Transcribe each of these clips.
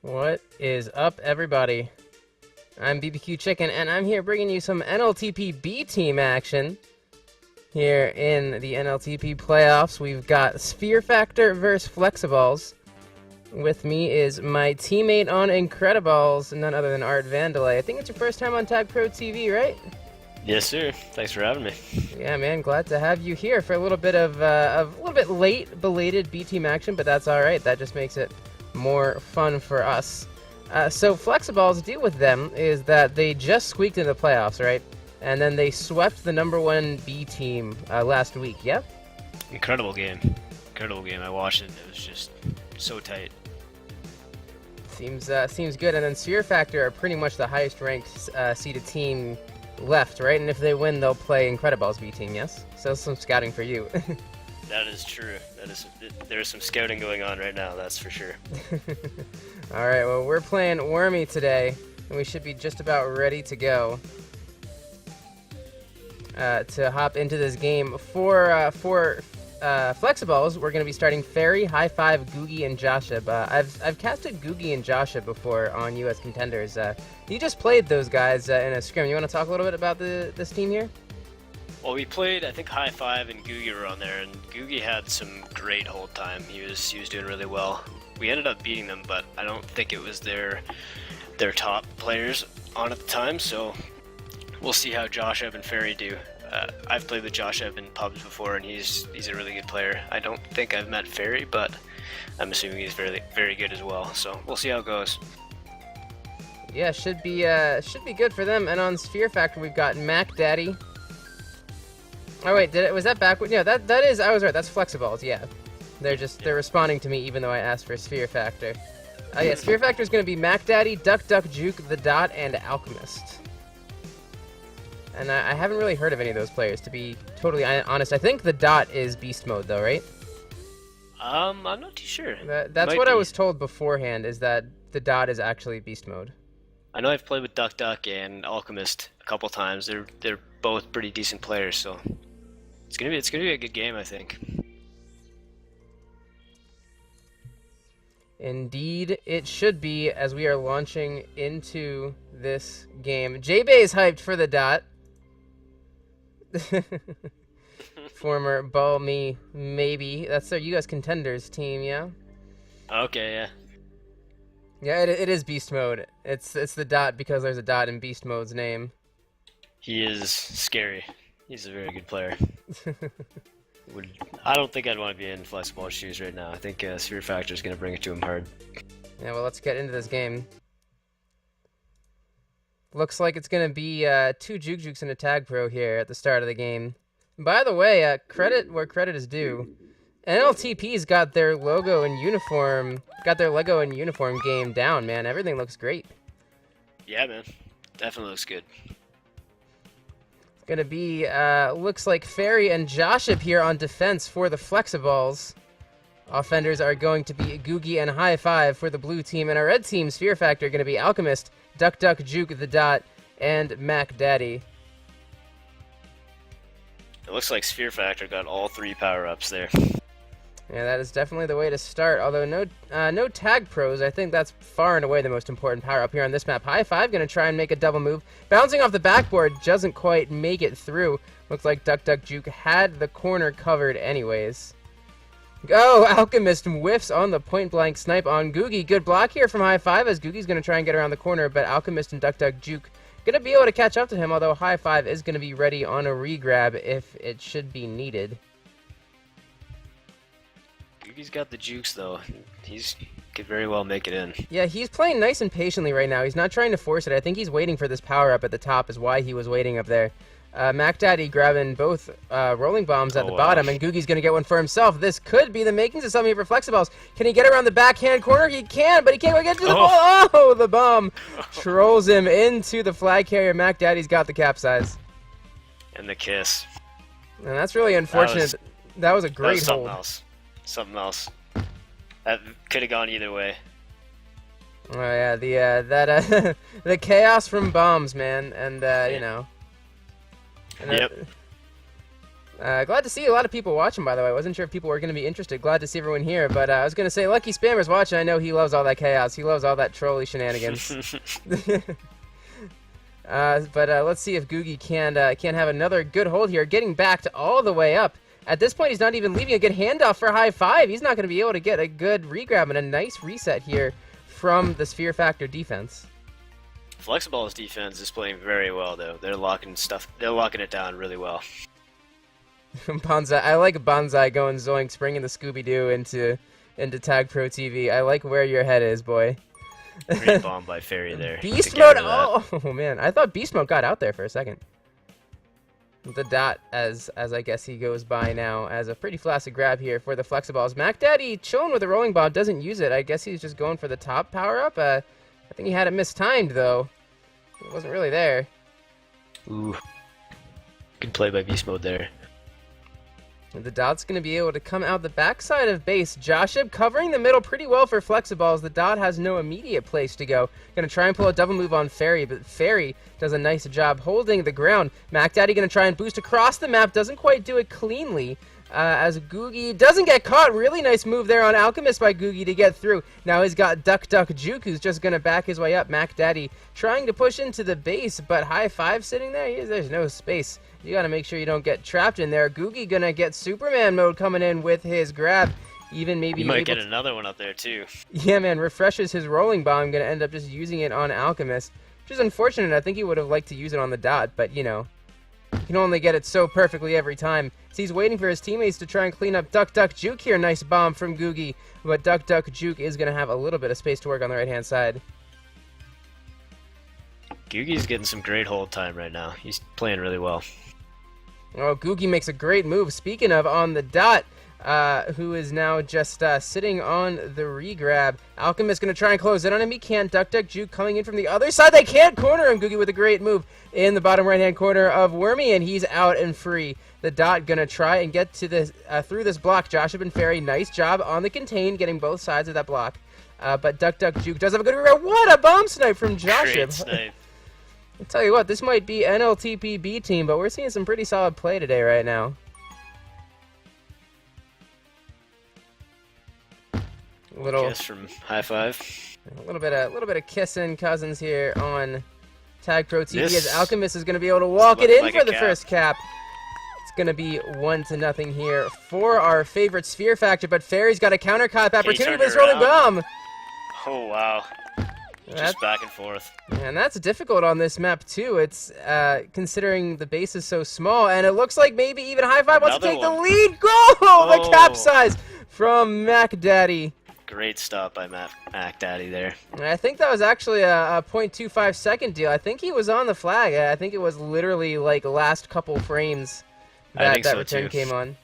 What is up, everybody? I'm BBQ Chicken, and I'm here bringing you some NLTP B team action. Here in the NLTP playoffs, we've got Sphere Factor versus Flexiballs. With me is my teammate on Incrediballs, none other than Art Vandelay. I think it's your first time on TagPro TV, right? Yes, sir. Thanks for having me. Yeah, man, glad to have you here for a little bit of a little bit late, belated B team action, but that's all right. That just makes it more fun for us. So Flexiballs' deal with them is that they just squeaked into the playoffs, right? And then they swept the #1 B team last week. Yeah. Incredible game. Incredible game. I watched it. It was just so tight. Seems good. And then Sphere Factor are pretty much the highest ranked seeded team left, right? And if they win, they'll play Incrediballs B team. Yes. So some scouting for you. That is true. There's some scouting going on right now. That's for sure. All right. Well, we're playing Wormy today, and we should be just about ready to go to hop into this game. For Flexiballs, we're going to be starting Fairy, High Five, Googie, and Joshua. I've casted Googie and Joshua before on U.S. Contenders. You just played those guys in a scrim. You want to talk a little bit about this team here? Well, we played, I think High Five and Googie were on there, and Googie had some great hold time. He was doing really well. We ended up beating them, but I don't think it was their top players on at the time, so we'll see how Josh Ebb and Ferry do. I've played with Josh Ebb in pubs before, and he's a really good player. I don't think I've met Ferry, but I'm assuming he's very good as well. So we'll see how it goes. Yeah, should be good for them. And on Sphere Factor, we've got Mac Daddy. Oh wait, was that backward? Yeah, that is. I was right. That's Flexiballs. Yeah, they're responding to me even though I asked for Sphere Factor. Yeah, Sphere Factor is going to be Mac Daddy, Duck Duck Juke, The Dot, and Alchemist. And I haven't really heard of any of those players, to be totally honest. I think The Dot is Beast Mode, though, right? I'm not too sure. That's what I was told beforehand, is that The Dot is actually Beast Mode. I know I've played with Duck Duck and Alchemist a couple times. They're both pretty decent players, so it's gonna be a good game, I think. Indeed, it should be, as we are launching into this game. J-Bay is hyped for The Dot. Former Ball Me, maybe. That's their U.S. Contenders team, yeah? Okay, yeah. Yeah, it is Beast Mode. It's The Dot because there's a dot in Beast Mode's name. He is scary. He's a very good player. I don't think I'd want to be in Flexible shoes right now. I think Sphere Factor is going to bring it to him hard. Yeah, well, let's get into this game. Looks like it's going to be 2 Juke Jukes and a TagPro here at the start of the game. By the way, credit where credit is due. NLTP's got their logo and uniform, game down, man. Everything looks great. Yeah, man. Definitely looks good. It's going to be, looks like Fairy and Joshua here on defense for the Flexiballs. Offenders are going to be Googie and High Five for the blue team, and our red team, Sphere Factor, are going to be Alchemist, Duck Duck Juke, The Dot, and Mac Daddy. It looks like Sphere Factor got all 3 power-ups there. Yeah, that is definitely the way to start, although no tag pros. I think that's far and away the most important power-up here on this map. High Five going to try and make a double move. Bouncing off the backboard, doesn't quite make it through. Looks like Duck Duck Juke had the corner covered anyways. Oh, Alchemist whiffs on the point-blank snipe on Googie. Good block here from High Five as Googie's going to try and get around the corner, but Alchemist and Duck Duck Juke going to be able to catch up to him, although High Five is going to be ready on a re-grab if it should be needed. Googie's got the jukes, though. He's could very well make it in. Yeah, he's playing nice and patiently right now. He's not trying to force it. I think he's waiting for this power-up at the top is why he was waiting up there. Mac Daddy grabbing both rolling bombs at the bottom, and Googie's going to get one for himself. This could be the makings of something for Flexiballs. Can he get around the backhand corner? He can, but he can't get to the ball. Oh, the bomb trolls him into the flag carrier. Mac Daddy's got the capsize. And the kiss. And that's really unfortunate. That was a great hold. Something else. That could have gone either way. Oh yeah, the chaos from bombs, man, and you know. And yep. Glad to see a lot of people watching, by the way. I wasn't sure if people were going to be interested. Glad to see everyone here, but I was going to say, Lucky Spammer's watching. I know he loves all that chaos. He loves all that trolly shenanigans. But let's see if Googie can have another good hold here, getting backed all the way up. At this point, he's not even leaving a good handoff for high five. He's not going to be able to get a good regrab and a nice reset here from the Sphere Factor defense. Flexiballs defense is playing very well, though. They're locking it down really well. Bonsai, I like Bonsai going zoinks, bringing the Scooby-Doo into TagPro TV. I like where your head is, boy. Great bomb by Fairy there. Beast mode! Oh man, I thought Beast mode got out there for a second. The dot, as I guess he goes by now, as a pretty flaccid grab here for the Flexiballs. Mac Daddy chilling with a rolling bomb, doesn't use it. I guess he's just going for the top power-up. I think he had it mistimed, though. It wasn't really there. Ooh. Good play by Beast mode there. And the dot's going to be able to come out the backside of base. Joshib covering the middle pretty well for Flexiballs. The dot has no immediate place to go. Going to try and pull a double move on Fairy, but Fairy does a nice job holding the ground. Mac Daddy going to try and boost across the map. Doesn't quite do it cleanly. As Googie doesn't get caught. Really nice move there on Alchemist by Googie to get through. Now he's got Duck Duck Juke, who's just going to back his way up. Mac Daddy trying to push into the base, but high five sitting there. There's no space. You got to make sure you don't get trapped in there. Googie going to get Superman mode coming in with his grab. Even maybe he might get another one up there, too. Yeah, man. Refreshes his rolling bomb. Going to end up just using it on Alchemist, which is unfortunate. I think he would have liked to use it on the dot, but, you know, you can only get it so perfectly every time. So he's waiting for his teammates to try and clean up Duck Duck Juke here. Nice bomb from Googie, but Duck Duck Juke is going to have a little bit of space to work on the right-hand side. Googie's getting some great hold time right now. He's playing really well. Oh, Googie makes a great move. Speaking of, on the dot, who is now just sitting on the regrab. Alchemist going to try and close in on him. He can't. Duck Duck Juke coming in from the other side. They can't corner him. Googie with a great move in the bottom right-hand corner of Wormy, and he's out and free. The dot going to try and get to this through this block. Joshua and Fairy, nice job on the contain, getting both sides of that block. But Duck Duck Juke does have a good regrab. What a bomb snipe from Joshua. Great snipe. I'll tell you what, this might be NLTP B team, but we're seeing some pretty solid play today right now. Little kiss from high five. A little bit of kissing cousins here on TagPro TV as Alchemist is going to be able to walk it in like for the first cap. It's going to be 1-0 here for our favorite Sphere Factor, but Fairy's got a counter cap opportunity with his rolling bomb. Oh wow. Just back and forth. And that's difficult on this map, too. It's considering the base is so small, and it looks like maybe even High Five wants to take the lead. Goal! The capsize from Mac Daddy. Great stop by Mac Daddy there. I think that was actually a 0.25 second deal. I think he was on the flag. I think it was literally like last couple frames that return came on.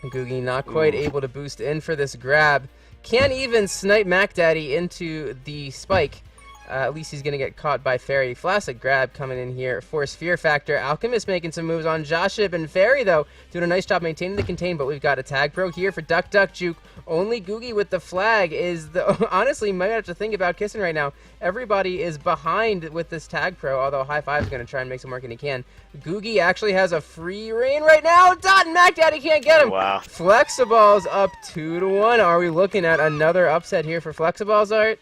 Googie not quite able to boost in for this grab. Can't even snipe Mac Daddy into the spike. At least he's going to get caught by Fairy. Flaccid grab coming in here for Sphere Factor. Alchemist making some moves on Joshib and Fairy, though, doing a nice job maintaining the contain, but we've got a TagPro here for Duck Duck Juke. Only Googie with the flag is the... Honestly, might have to think about kissing right now. Everybody is behind with this TagPro, although High Five is going to try and make some work, and he can. Googie actually has a free reign right now. Dot and Mac Daddy can't get him. Wow. Flexiballs up 2-1. Are we looking at another upset here for Flexiballs, Art?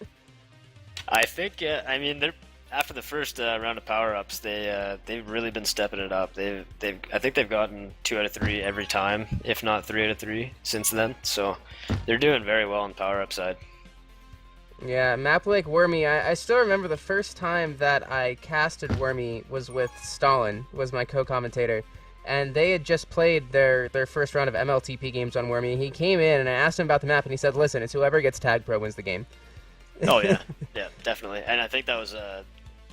I think, I mean, after the first round of power-ups, they've really been stepping it up. I think they've gotten 2 out of 3 every time, if not 3 out of 3 since then. So they're doing very well on the power-up side. Yeah, map like Wormy. I still remember the first time that I casted Wormy was with Stalin, was my co-commentator. And they had just played their first round of MLTP games on Wormy. He came in and I asked him about the map, and he said, listen, it's whoever gets TagPro wins the game. Oh yeah, yeah, definitely. And I think that was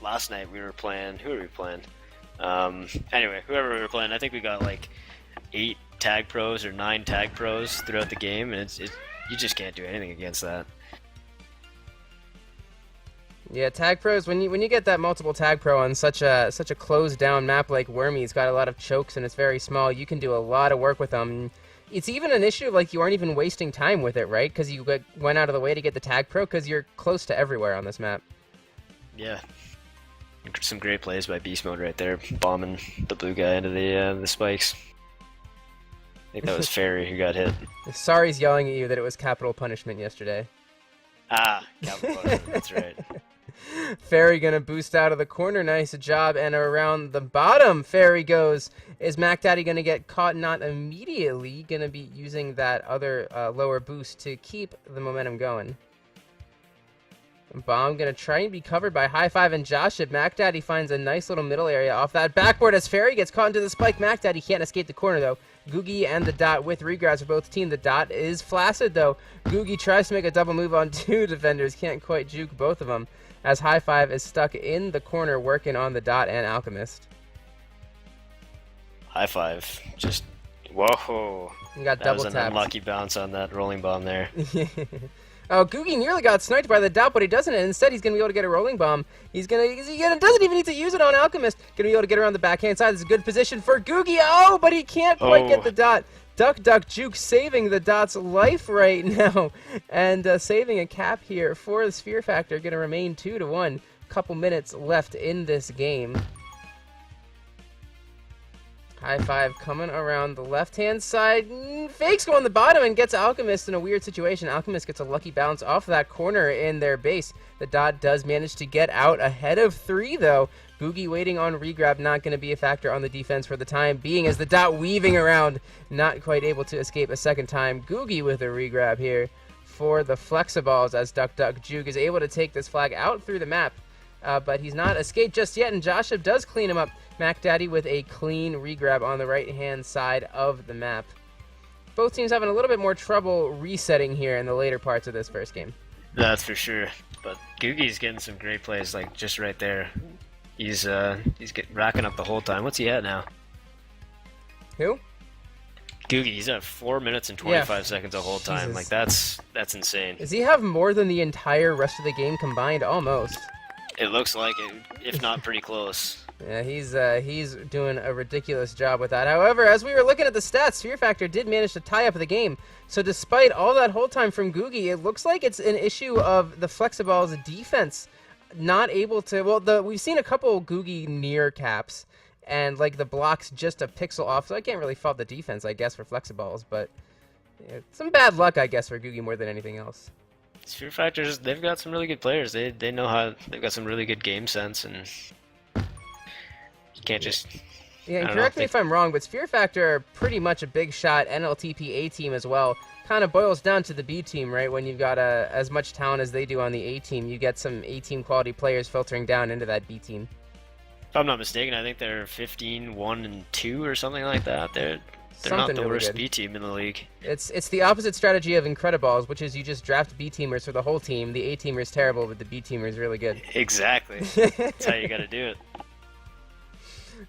last night we were playing. Who were we playing? Anyway, whoever we were playing, I think we got like 8 TagPros or 9 TagPros throughout the game, and you just can't do anything against that. Yeah, TagPros, when you get that multiple TagPro on such a closed down map like Wormy, it's got a lot of chokes and it's very small. You can do a lot of work with them. It's even an issue of, like, you aren't even wasting time with it, right? Because you went out of the way to get the TagPro, because you're close to everywhere on this map. Yeah. Some great plays by Beast Mode right there, bombing the blue guy into the spikes. I think that was Fairy who got hit. Sorry's yelling at you that it was capital punishment yesterday. Ah, capital punishment, that's right. Fairy gonna boost out of the corner. Nice job. And around the bottom, Fairy goes. Is Mac Daddy gonna get caught? Not immediately. Gonna be using that other lower boost to keep the momentum going. Bomb gonna try and be covered by High Five and Joship. Mac Daddy finds a nice little middle area off that backboard as Fairy gets caught into the spike. Mac Daddy can't escape the corner though. Googie and the Dot with regrabs for both team. The Dot is flaccid though. Googie tries to make a double move on 2 defenders. Can't quite juke both of them as High Five is stuck in the corner working on the Dot and Alchemist. High Five. Just, whoa. You got that double was an tapped. unlucky bounce on that rolling bomb there. Oh, Googie nearly got sniped by the Dot, but he doesn't. And instead, he's going to be able to get a rolling bomb. He doesn't even need to use it on Alchemist. Going to be able to get around the backhand side. This is a good position for Googie. Oh, but he can't quite get the Dot. Duck, duck, juke, saving the Dot's life right now. And saving a cap here for the Sphere Factor. Going to remain 2-1. Couple minutes left in this game. High Five coming around the left-hand side. Fakes go on the bottom and gets Alchemist in a weird situation. Alchemist gets a lucky bounce off that corner in their base. The Dot does manage to get out ahead of 3, though. Googie waiting on regrab, not going to be a factor on the defense for the time being as the Dot weaving around, not quite able to escape a second time. Googie with a regrab here for the Flexiballs as Duck Duck Juke is able to take this flag out through the map. But he's not escaped just yet, and Joshua does clean him up. Mac Daddy with a clean regrab on the right-hand side of the map. Both teams having a little bit more trouble resetting here in the later parts of this first game. That's for sure. But Googie's getting some great plays, like just right there. He's racking up the whole time. What's he at now? Who? Googie, he's at 4 minutes and 25 seconds the whole time. Jesus. Like that's insane. Does he have more than the entire rest of the game combined? Almost. It looks like it, if not pretty close. Yeah, he's doing a ridiculous job with that. However, as we were looking at the stats, Sphere Factor did manage to tie up the game. So despite all that hold time from Googie, it looks like it's an issue of the Flexiballs' defense not able to. Well, we've seen a couple Googie near caps, and like the blocks just a pixel off. So I can't really fault the defense, I guess, for Flexiballs, but yeah, some bad luck, I guess, for Googie more than anything else. Sphere Factors, they've got some really good players. They know how. They've got some really good game sense, and you can't just. Yeah, and correct me if I'm wrong, but Sphere Factor are pretty much a big shot NLTP A team as well. Kind of boils down to the B team, right? When you've got as much talent as they do on the A team, you get some A team quality players filtering down into that B team. If I'm not mistaken, I think they're 15-1-2 or something like that. They're not the really worst good. B team in the league. It's the opposite strategy of Incrediballs, which is you just draft B teamers for the whole team. The A teamer is terrible, but the B teamer is really good. Exactly. That's how you got to do it.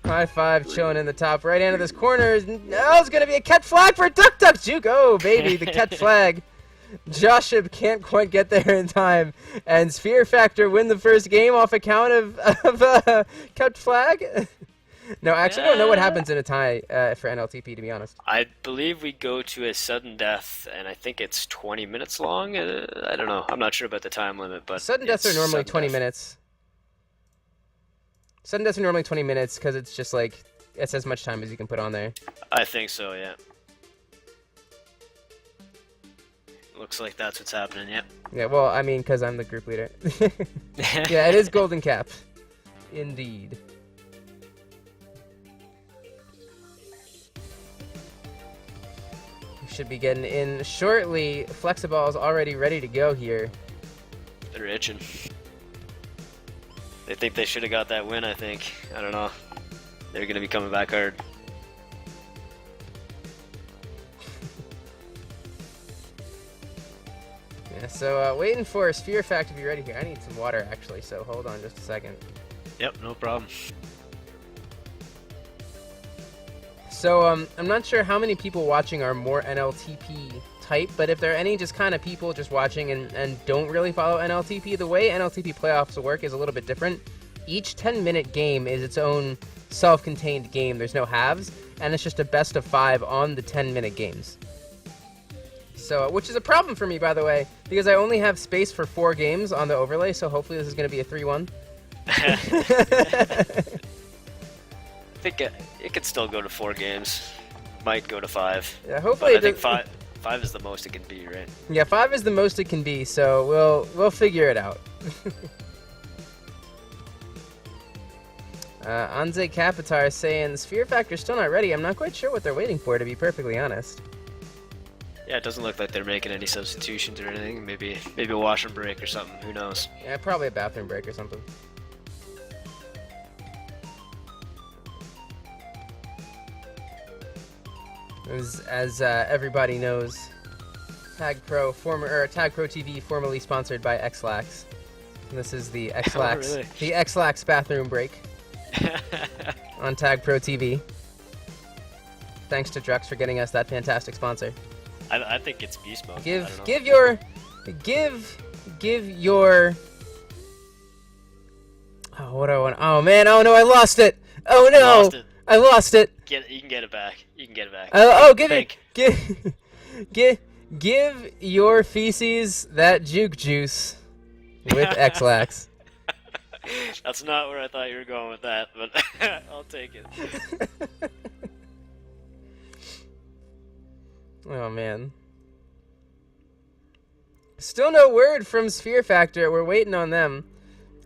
High Five chilling in the top right hand of this corner. Oh, it's going to be a cat flag for Duck Duck Juke. Oh, baby, the cat flag. Joshua can't quite get there in time. And Sphere Factor win the first game off account of cat flag. No, I actually don't know what happens in a tie for NLTP, to be honest. I believe we go to a sudden death, and I think it's 20 minutes long. I don't know. I'm not sure about the time limit, but sudden deaths are normally 20 minutes. Sudden deaths are normally 20 minutes because it's just like it's as much time as you can put on there. I think so, yeah. Looks like that's what's happening, yep. Yeah, well, I mean, because I'm the group leader. Yeah, it is Golden Cap. Indeed. We should be getting in shortly. Flexiballs already ready to go here. They're itching. They think they should have got that win, I think. I don't know. They're going to be coming back hard. Yeah, so waiting for Sphere Fact to be ready here. I need some water, actually, so hold on just a second. Yep, no problem. So I'm not sure how many people watching are more NLTP type, but if there are any just kind of people just watching and don't really follow NLTP, the way NLTP playoffs work is a little bit different. Each 10-minute game is its own self-contained game. There's no halves, and it's just a best of 5 on the 10-minute games. So, which is a problem for me, by the way, because I only have space for 4 games on the overlay, so hopefully this is going to be a 3-1. I think it could still go to 4 games. Might go to 5. Yeah, hopefully. But I think five is the most it can be, right? Yeah, 5 is the most it can be, so we'll figure it out. Anze Kapitar saying Sphere Factor's still not ready. I'm not quite sure what they're waiting for, to be perfectly honest. Yeah, it doesn't look like they're making any substitutions or anything. Maybe a washroom break or something. Who knows? Yeah, probably a bathroom break or something. As everybody knows, TagPro TV, formerly sponsored by Xlax. And this is the Xlax, really? the Xlax bathroom break on TagPro TV. Thanks to Drux for getting us that fantastic sponsor. I think it's beast mode. Give your. Oh, what do I want? Oh man! Oh no! I lost it! Oh no! I lost it. You can get it back. You can get it back. Give your feces that juke juice with Xlax. That's not where I thought you were going with that, but I'll take it. Oh man. Still no word from Sphere Factor. We're waiting on them.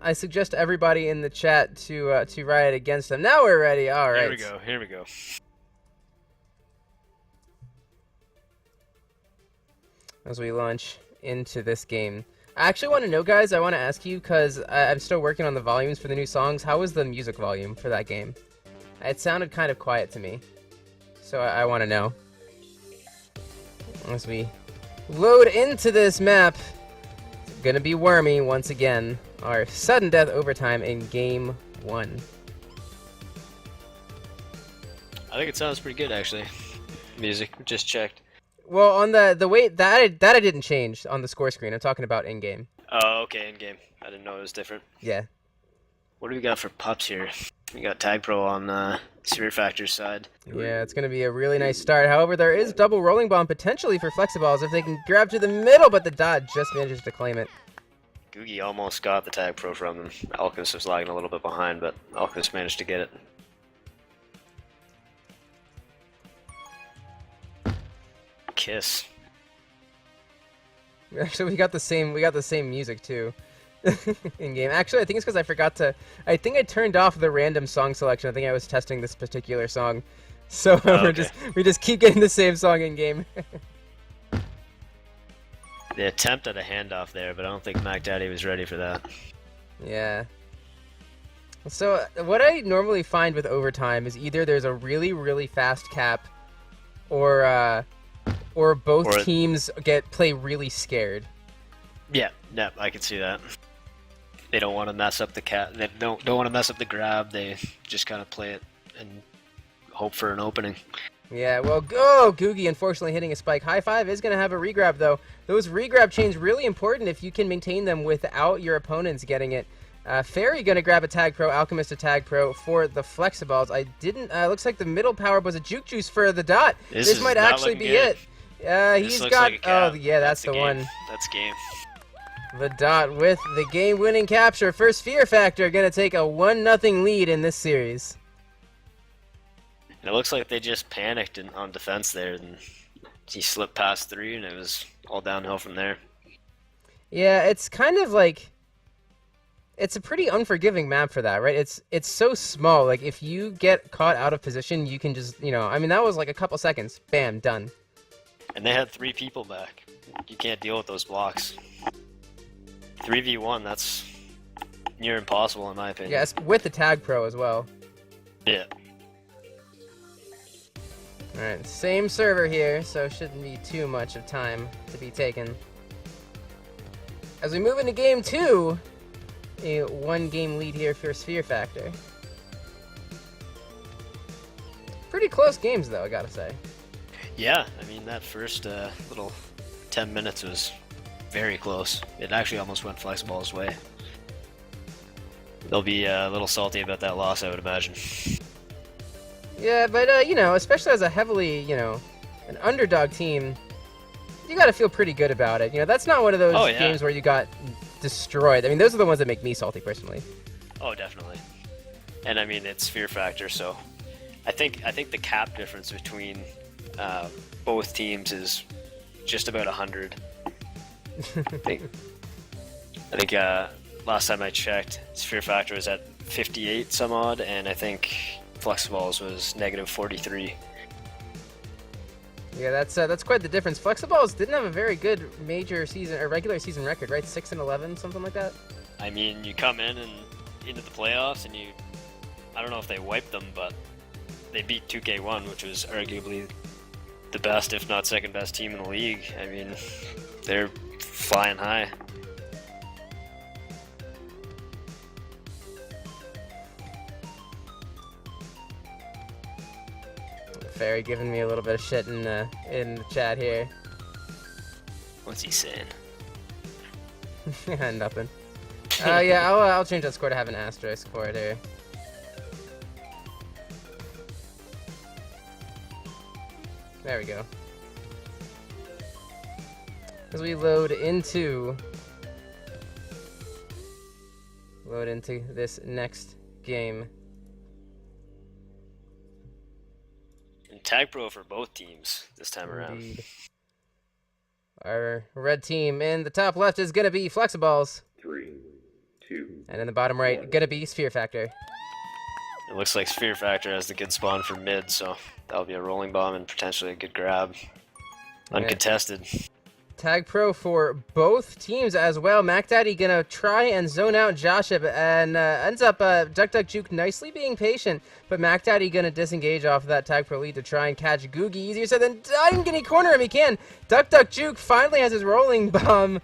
I suggest everybody in the chat to riot against them. Now we're ready. All right. Here we go. As we launch into this game. I actually want to know, guys, I want to ask you, because I'm still working on the volumes for the new songs. How was the music volume for that game? It sounded kind of quiet to me. So I want to know. As we load into this map, it's going to be Wormy once again. Our sudden death overtime in Game 1. I think it sounds pretty good, actually. Music, just checked. Well, on the way that I didn't change on the score screen. I'm talking about in game. Oh, okay, in game. I didn't know it was different. Yeah. What do we got for pups here? We got TagPro on Sphere Factor's side. Yeah, it's gonna be a really nice start. However, there is double rolling bomb potentially for Flexiballs if they can grab to the middle, but the dot just manages to claim it. Googie almost got the TagPro from them. Alchemist was lagging a little bit behind, but Alchemist managed to get it. Kiss. Actually, we got the same music too in game. Actually, I think it's because I think I turned off the random song selection. I think I was testing this particular song, so we just keep getting the same song in game. The attempt at a handoff there, but I don't think Mac Daddy was ready for that. Yeah. So what I normally find with overtime is either there's a really, really fast cap, or both teams play really scared. Yeah, I can see that. They don't want to mess up the They don't want to mess up the grab. They just kind of play it and hope for an opening. Yeah, well, Googie unfortunately hitting a spike. High five is going to have a regrab, though. Those regrab chains really important if you can maintain them without your opponents getting it. Fairy going to grab a TagPro, Alchemist a TagPro for the Flexiballs. Looks like the middle power was a juke juice for the dot. This might actually be it. He's got, oh yeah, that's the one. That's game. The dot with the game-winning capture. First Fear Factor going to take a 1-0 lead in this series. And it looks like they just panicked on defense there, and he slipped past 3, and it was all downhill from there. Yeah, it's kind of like, it's a pretty unforgiving map for that, right? It's so small. Like, if you get caught out of position, you can just, I mean, that was like a couple seconds. Bam, done. And they had 3 people back. You can't deal with those blocks. 3v1, that's near impossible in my opinion. Yes, with the TagPro as well. Yeah. Alright, same server here, so shouldn't be too much of time to be taken. As we move into Game 2, a 1-game lead here for Sphere Factor. Pretty close games, though, I gotta say. Yeah, I mean, that first little 10 minutes was very close. It actually almost went Flexiballs' way. They'll be a little salty about that loss, I would imagine. Yeah, but, especially as a heavily, an underdog team, you gotta feel pretty good about it. That's not one of those games where you got destroyed. I mean, those are the ones that make me salty, personally. Oh, definitely. And I mean, it's fear factor, so I think the cap difference between both teams is just about 100. I think last time I checked, Sphere Factor was at 58 some odd, and I think Flexiballs was -43. Yeah, that's quite the difference. Flexiballs didn't have a very good major season or regular season record, right? 6-11, something like that. I mean, you come in and into the playoffs, and I don't know if they wiped them, but they beat 2K1, which was arguably the best, if not second best team in the league. I mean, they're flying high. Fairy giving me a little bit of shit in the chat here. What's he saying? Nothing. Yeah, I'll change that score to have an asterisk for it here. There we go. As we load into this next game. And TagPro for both teams this time around. Indeed. Our red team in the top left is gonna be Flexiballs. 3, 2. And in the bottom right, 1. gonna be Sphere Factor. It looks like Sphere Factor has the good spawn for mid, so that'll be a rolling bomb and potentially a good grab. Uncontested. TagPro for both teams as well. MacDaddy gonna try and zone out Joshua and ends up Duck Duck Juke nicely being patient, but MacDaddy gonna disengage off of that TagPro lead to try and catch Googie. Easier said than done. Can he corner him? He can. Duck Duck Juke finally has his rolling bomb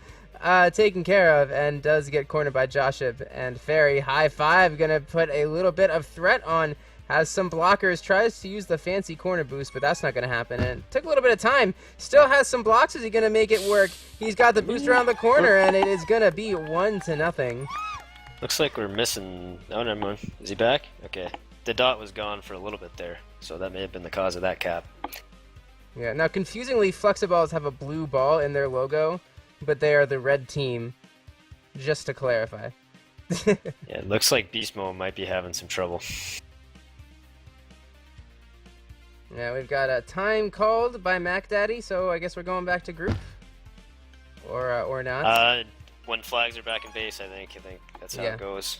taken care of and does get cornered by Joshua. And Fairy, high five, gonna put a little bit of threat on. Has some blockers, tries to use the fancy corner boost, but that's not going to happen. And it took a little bit of time. Still has some blocks. Is he going to make it work? He's got the boost around the corner, and it is going to be 1-0. Looks like we're missing... Oh, never mind. Is he back? Okay. The dot was gone for a little bit there, so that may have been the cause of that cap. Yeah, now confusingly, Flexiballs have a blue ball in their logo, but they are the red team, just to clarify. Yeah, it looks like Beast Mode might be having some trouble. Yeah, we've got a time called by MacDaddy, so I guess we're going back to group, or not. When flags are back in base, I think that's how Yeah. it goes.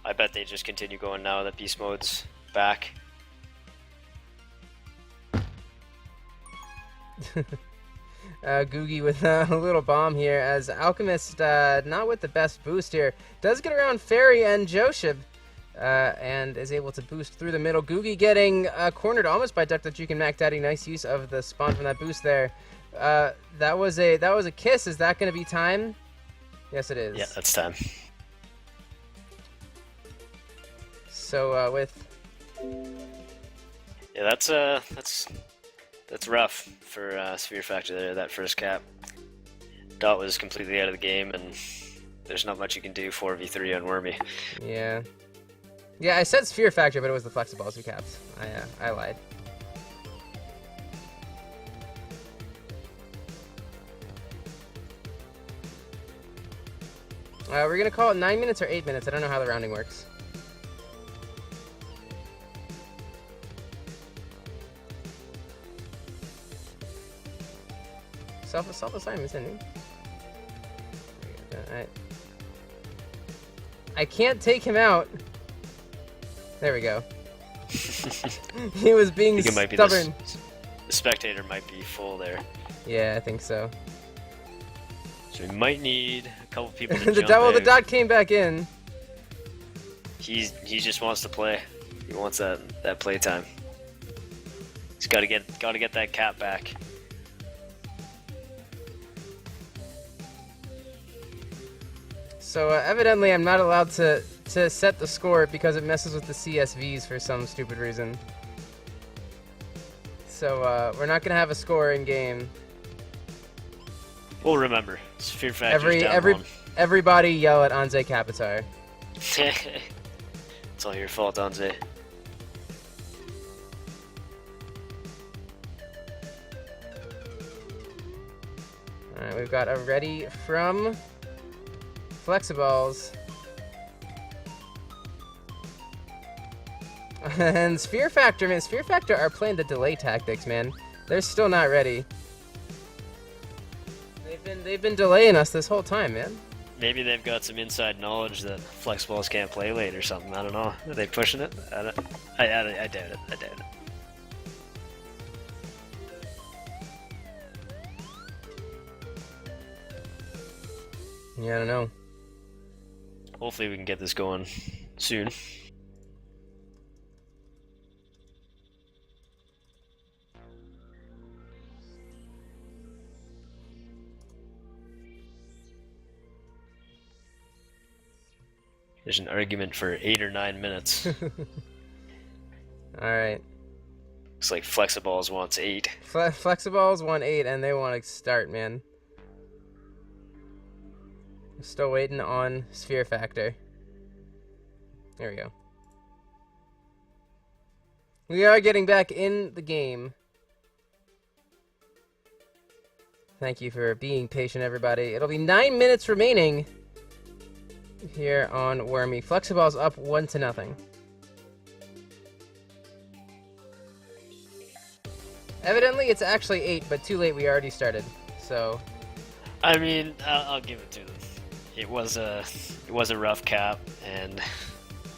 I bet they just continue going now that Beast Mode's back. Googie with a little bomb here, as Alchemist not with the best boost here. Does get around Fairy and Joshib, and is able to boost through the middle. Googie getting cornered almost by Duck Duck Juke and MacDaddy. Nice use of the spawn from that boost there. That was a kiss. Is that going to be time? Yes, it is. Yeah, that's time. So with Yeah, that's rough for Sphere Factor there, that first cap. Dot was completely out of the game, and there's not much you can do 4v3 on Wormy. yeah, I said Sphere Factor, but it was the Flexiballs who capped. I lied. We're gonna call it 9 minutes or 8 minutes. I don't know how the rounding works. Self-assignment, isn't it? I can't take him out. There we go. He was being stubborn. The spectator might be full there. Yeah, I think so. So we might need a couple people to the jump out. the dot came back in. He just wants to play. He wants that play time. He's got to get that cap back. So evidently I'm not allowed to set the score because it messes with the CSVs for some stupid reason. So we're not gonna have a score in game. We'll remember. Sphere Factor's down one. Everybody yell at Anze Kapitar. It's all your fault, Anze. Alright, we've got a ready from Flexiballs. And Sphere Factor, man, Sphere Factor are playing the delay tactics, man. They're still not ready. They've been delaying us this whole time, man. Maybe they've got some inside knowledge that Flexiballs can't play late or something. I don't know. Are they pushing it? I doubt it. I doubt it. Yeah, I don't know. Hopefully we can get this going soon. There's an argument for 8 or 9 minutes. Alright. Looks like Flexiballs wants 8. Flexiballs want 8, and they want to start, man. Still waiting on Sphere Factor. There we go. We are getting back in the game. Thank you for being patient, everybody. It'll be 9 minutes remaining here on Wormy. Flexiballs up 1-0. Evidently, it's actually 8, but too late. We already started. So, I mean, I'll give it to them. It was a rough cap, and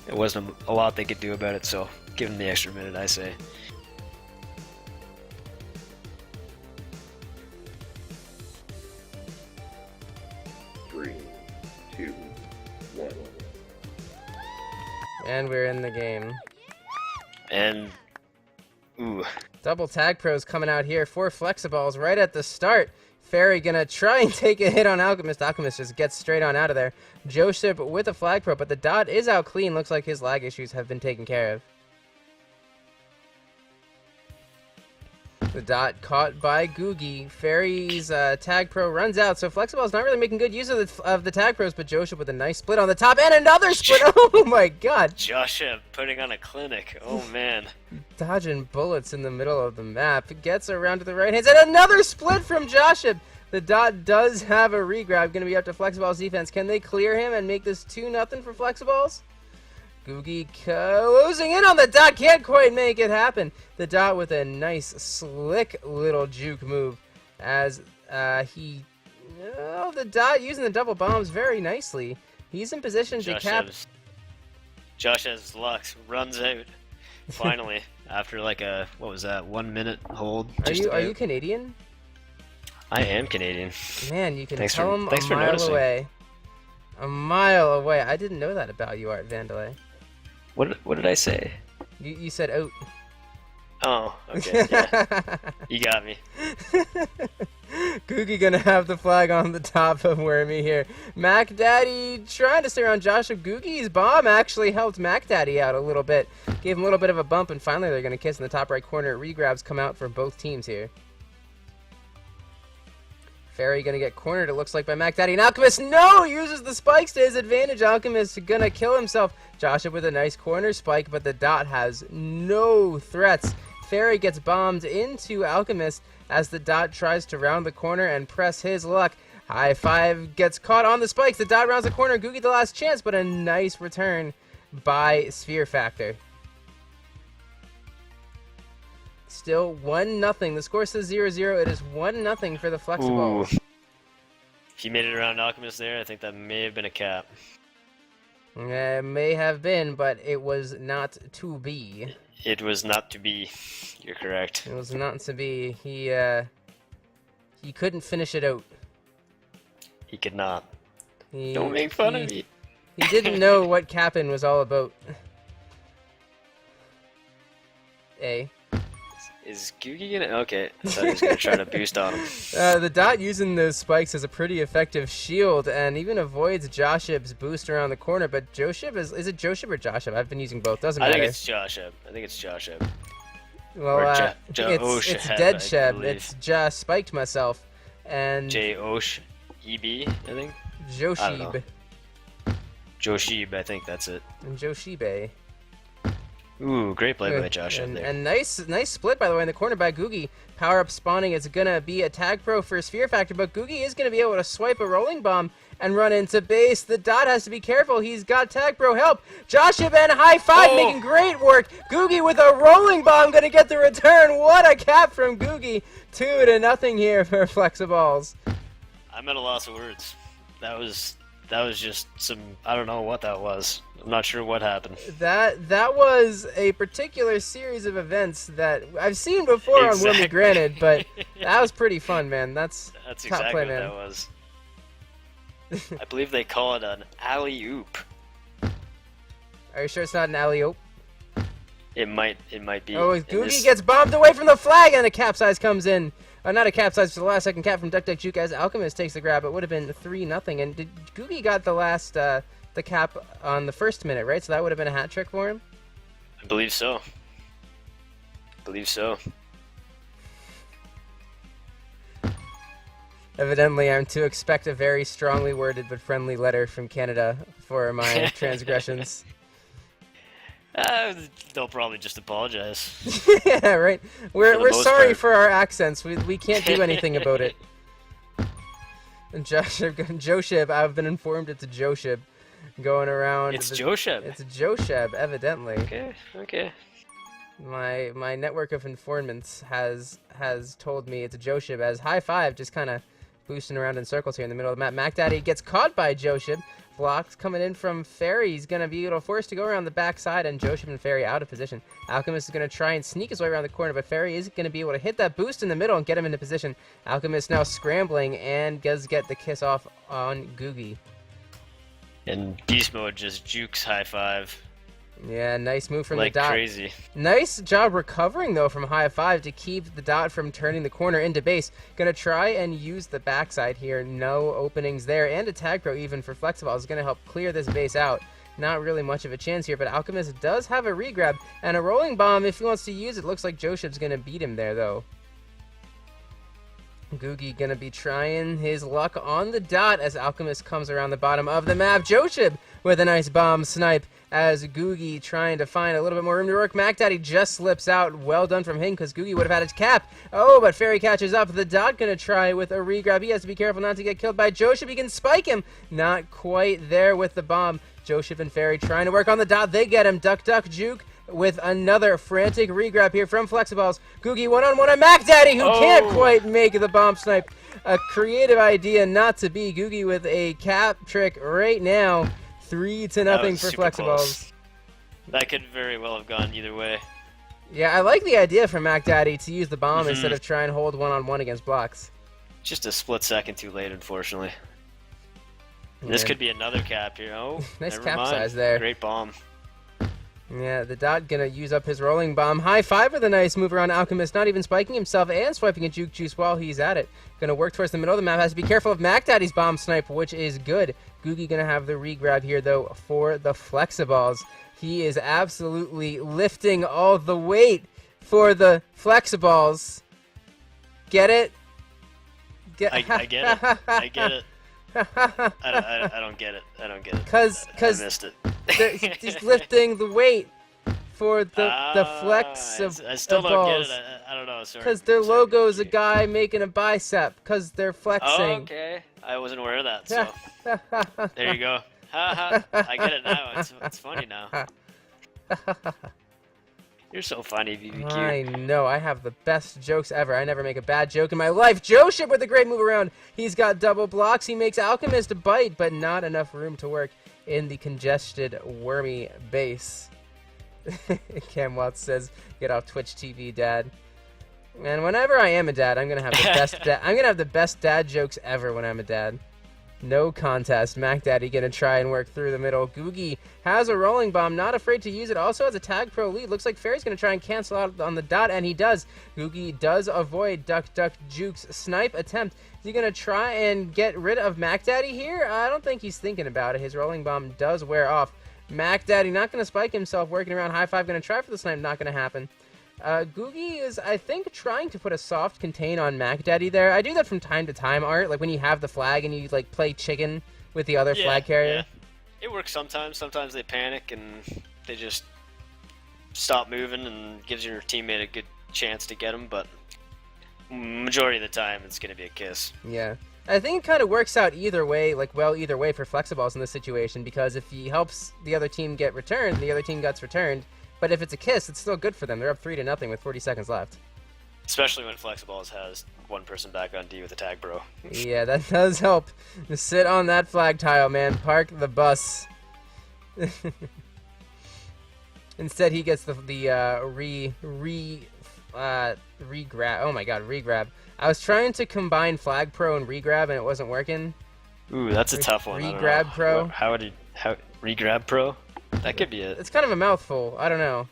it wasn't a lot they could do about it. So, give them the extra minute, I say. Three, two, one. and we're in the game. And, ooh. Double TagPros coming out here for Flexiballs right at the start. Fairy gonna try and take a hit on Alchemist. Alchemist just gets straight on out of there. Joseph with a flag pro, but the dot is out clean. Looks like his lag issues have been taken care of. The dot caught by Googie. Fairy's tag pro runs out, so Flexiball's not really making good use of the tag pros, but Joseph with a nice split on the top and another split. Oh my god. Joshua putting on a clinic. Oh man. Dodging bullets in the middle of the map. Gets around to the right hand side. Another split from Joshua. The dot does have a regrab. Going to be up to Flexiball's defense. Can they clear him and make this 2-0 for Flexiballs? Googie closing in on the dot, can't quite make it happen. The dot with a nice, slick little juke move as the dot using the double bombs very nicely. He's in position to cap. Josh has Lux, runs out, finally, after like a, what was that, 1 minute hold? Are you Canadian? I am Canadian. Man, you can tell him a mile away. A mile away. I didn't know that about you, Art Vandalay. What did I say? You said out. Oh, okay, yeah. You got me. Googie gonna have the flag on the top of Wormy here. Mac Daddy trying to stay around Josh. Googie's bomb actually helped Mac Daddy out a little bit. Gave him a little bit of a bump, and finally they're gonna kiss in the top right corner. Regrabs come out for both teams here. Fairy gonna get cornered, it looks like, by Mac Daddy. And Alchemist, no! Uses the spikes to his advantage. Alchemist gonna kill himself. Joshua with a nice corner spike, but the dot has no threats. Fairy gets bombed into Alchemist as the dot tries to round the corner and press his luck. High five gets caught on the spikes. The dot rounds the corner. Googie the last chance, but a nice return by Sphere Factor. Still 1-0. The score says 0-0. It is 1-0 for the Flexiballs. If you made it around Alchemist there, I think that may have been a cap. It may have been, but it was not to be. It was not to be. You're correct. It was not to be. He couldn't finish it out. He could not. Don't make fun of me. He didn't know what capping was all about. Is Googie gonna? Okay, I thought he was gonna try to boost on him. The dot using those spikes is a pretty effective shield, and even avoids Joshib's boost around the corner. But Joshib is it Joshib or Joshib? I've been using both. Doesn't matter. I think it's Joshib. Well, it's Dead Sheb. It's just spiked myself, and J-Osh E-B, I think. Joshib. Joshib, I think that's it. And Joshibe. Ooh, great play by Joshib there. And nice split, by the way, in the corner by Googie. Power up spawning is going to be a tag pro for Sphere Factor, but Googie is going to be able to swipe a rolling bomb and run into base. The dot has to be careful. He's got TagPro help. Joshua and high five making great work. Googie with a rolling bomb going to get the return. What a cap from Googie. 2-0 here for Flexiballs. I'm at a loss of words. That was just some, I don't know what that was. I'm not sure what happened. That was a particular series of events that I've seen before on Wormy, granted, but that was pretty fun, man. That's top exactly play, what man. that was. I believe they call it an alley-oop. Are you sure it's not an alley-oop? It might be. Oh, Googie gets bombed away from the flag, and a capsize comes in. Not a capsize for the last second cap from Duck Duck Juke as Alchemist takes the grab. It would have been 3-0. And Googie got the last the cap on the first minute, right? So that would have been a hat trick for him? I believe so. Evidently, I'm to expect a very strongly worded but friendly letter from Canada for my transgressions. They'll probably just apologize. Yeah, right. We're most sorry part. for our accents. We can't do anything about it. And Joshib, I've been informed it's a Joshib going around. It's Joshib. It's a Joshib, evidently. Okay. My network of informants has told me it's a Joshib, as high five just kind of boosting around in circles here in the middle of the map. MacDaddy gets caught by Joshib. Blocks coming in from Fairy. He's going to be forced to go around the backside, and Joshib and Fairy out of position. Alchemist is going to try and sneak his way around the corner, but Fairy is going to be able to hit that boost in the middle and get him into position. Alchemist now scrambling and does get the kiss off on Googie. And Beast Mode just jukes high five. Yeah, nice move from like the dot. crazy. Nice job recovering, though, from high five to keep the dot from turning the corner into base. Gonna try and use the backside here. No openings there, and a TagPro even for Flexiballs is gonna help clear this base out. Not really much of a chance here, but Alchemist does have a regrab and a rolling bomb if he wants to use it. Looks like Joshib's gonna beat him there, though. Googie gonna be trying his luck on the dot as Alchemist comes around the bottom of the map. Joshib with a nice bomb snipe as Googie trying to find a little bit more room to work. MacDaddy just slips out. Well done from him because Googie would have had his cap. Oh, but Fairy catches up. The dot gonna try with a regrab. He has to be careful not to get killed by Joshib. He can spike him. Not quite there with the bomb. Joshib and Fairy trying to work on the dot. They get him. Duck Duck Juke with another frantic regrab here from Flexiballs. Googie one-on-one on MacDaddy, who can't quite make the bomb snipe. A creative idea not to be. Googie with a cap trick right now. 3-0 for Flexiballs. Close. That could very well have gone either way. Yeah, I like the idea from MacDaddy to use the bomb instead of try and hold one-on-one against blocks. Just a split second too late, unfortunately. Yeah. This could be another cap here. Oh, nice never cap mind. size there. Great bomb. Yeah, the dot gonna use up his rolling bomb. High five with a nice move around Alchemist, not even spiking himself and swiping a juke juice while he's at it. Gonna work towards the middle of the map. Has to be careful of MacDaddy's bomb snipe, which is good. Googie gonna have the regrab here though for the Flexiballs. He is absolutely lifting all the weight for the Flexiballs. Get it? I get it. I get it. I don't get it. I don't get it. I missed it. He's lifting the weight for the Flexiballs. I still don't get it. I don't know. Sorry. Because their logo is a guy making a bicep. Because they're flexing. Oh, okay. I wasn't aware of that. So there you go. I get it now. It's funny now. You're so funny, BBQ. I know. I have the best jokes ever. I never make a bad joke in my life. Joshib with a great move around. He's got double blocks. He makes Alchemist a bite, but not enough room to work in the congested Wormy base. Cam Watts says, "Get off Twitch TV, Dad." And whenever I am a dad, I'm gonna have the best. I'm gonna have the best dad jokes ever when I'm a dad. No contest. MacDaddy gonna try and work through the middle. Googie has a rolling bomb, not afraid to use it. Also has a TagPro lead. Looks like Fairy's gonna try and cancel out on the dot, and he does. Googie does avoid Duck Duck Juke's snipe attempt. Is he gonna try and get rid of MacDaddy here? I don't think he's thinking about it. His rolling bomb does wear off. MacDaddy not gonna spike himself, working around high five. Gonna try for the snipe, not gonna happen. Googie is, I think, trying to put a soft contain on MacDaddy there. I do that from time to time, Art. Like when you have the flag and you like play chicken with the other flag carrier. Yeah. It works sometimes. Sometimes they panic and they just stop moving and gives your teammate a good chance to get them. But majority of the time, it's going to be a kiss. Yeah. I think it kind of works out either way, like either way for Flexiballs in this situation, because if he helps the other team get returned, the other team gets returned. But if it's a kiss, it's still good for them. They're up 3-0 with 40 seconds left. Especially when Flexiballs has one person back on D with a TagPro. Yeah, that does help. Just sit on that flag tile, man. Park the bus. Instead, he gets the re-grab. Oh my god, re-grab. I was trying to combine Flag Pro and re-grab, and it wasn't working. Ooh, that's a tough one. Re-grab Pro. How re-grab Pro? That could be it. It's kind of a mouthful. I don't know.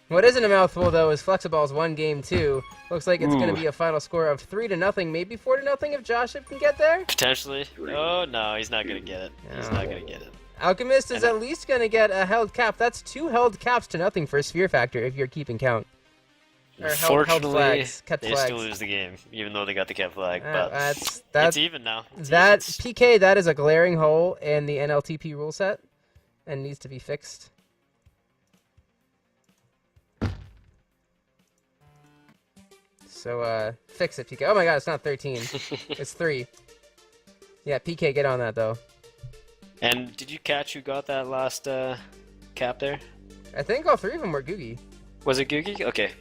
What isn't a mouthful though is Flexiballs won game 2. Looks like it's going to be a final score of 3-0, maybe 4-0 if Josh can get there. Potentially. Oh no, he's not going to get it. He's not going to get it. Alchemist is at least going to get a held cap. That's 2 held caps to nothing for a Sphere Factor if you're keeping count. Unfortunately, kept they flags. still lose the game, even though they got the kept flag. But That's it's even now. PK, that is a glaring hole in the NLTP rule set and needs to be fixed. So, fix it, PK. Oh my god, it's not 13. It's 3. Yeah, PK, get on that, though. And did you catch who got that last cap there? I think all 3 of them were Googie. Was it Googie? Okay.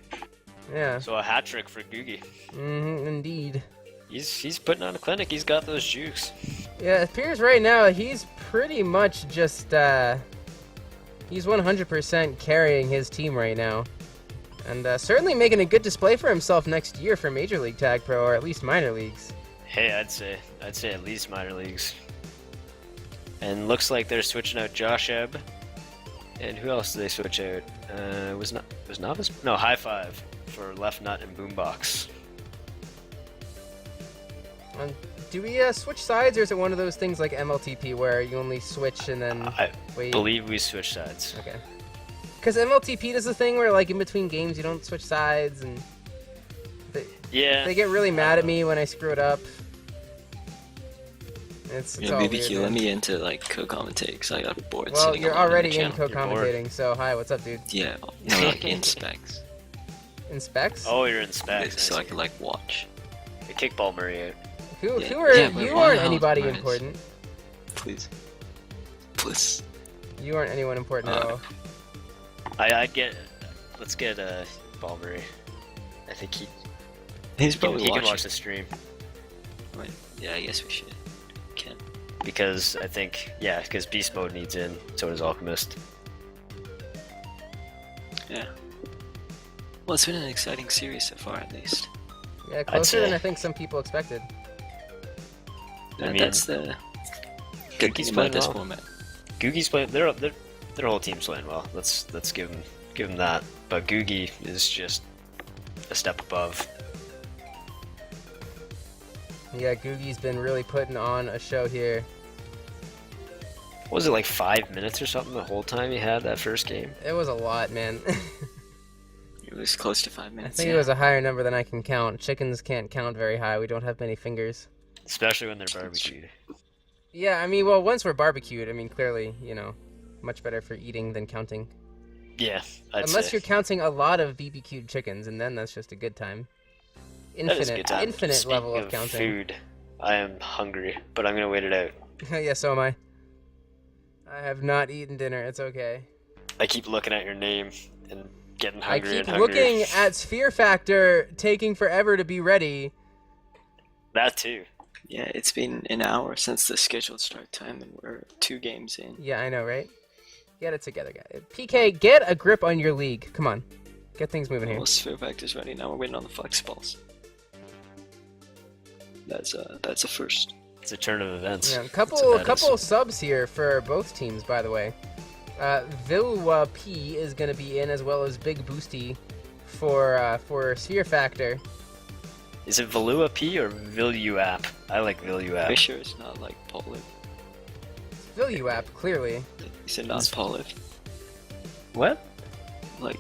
Yeah. So a hat trick for Googie. Indeed. He's putting on a clinic. He's got those jukes. Yeah, it appears right now he's pretty much just, he's 100% carrying his team right now. And certainly making a good display for himself next year for Major League Tag Pro, or at least minor leagues. Hey, I'd say at least minor leagues. And looks like they're switching out Josh Ebb. And who else did they switch out? Was Novice? No, High Five for Left Nut and Boombox. Do we switch sides, or is it one of those things like MLTP where you only switch and then wait? I believe we switch sides. Okay. Because MLTP does the thing where, like, in between games you don't switch sides, and they get really mad at me when I screw it up. It's all maybe weird, you let man. me into like co-commentate because I got bored. Well, sitting you're alone already the in channel. co-commentating, so hi, what's up, dude? Yeah, no, like in specs, In specs? Oh, you're in specs. so I could like watch. They kickball Murray out. You but why aren't not? anybody Nice. important. Please. You aren't anyone important at all. Let's get Ball Murray. I think He's probably he can watching. watch the stream. Wait, yeah, I guess we should. Can. Because I think, because Beast Mode needs in, so does Alchemist. Yeah. Well, it's been an exciting series so far, at least. Yeah, closer than say. I think some people expected. That's the good Googie's thing playing about this well. format. Googie's playing. Their whole team's playing well. Let's give him that. But Googie is just a step above. Yeah, Googie's been really putting on a show here. What was it, like 5 minutes or something the whole time he had that first game? It was a lot, man. It was close to 5 I minutes. think it was a higher number than I can count. Chickens can't count very high. We don't have many fingers. Especially when they're barbecued. Yeah, I mean, well, once we're barbecued, I mean, clearly, much better for eating than counting. Yeah, Unless you're counting a lot of BBQ'd chickens, and then that's just a good time. That is a good time. Infinite Speaking level of counting. Food, I am hungry, but I'm gonna wait it out. Yeah, so am I. I have not eaten dinner. It's okay. I keep looking at your name and getting I hungry keep and hungry. looking at Sphere Factor taking forever to be ready. That too. Yeah, it's been an hour since the scheduled start time, and we're 2 games in. Yeah, I know, right? Get it together, guys. PK, get a grip on your league. Come on. Get things moving here. Well, Sphere Factor's ready. Now we're waiting on the Flexiballs. That's a first. It's a turn of events. Yeah, a That's couple what that is. subs here for both teams, by the way. Vilwa P is going to be in, as well as Big Boosty for Sphere Factor. Is it Valua P or Viluap? I like Are you Viluap. sure it's not like Poliv? Viluap, clearly. Is it not Poliv? What? Like,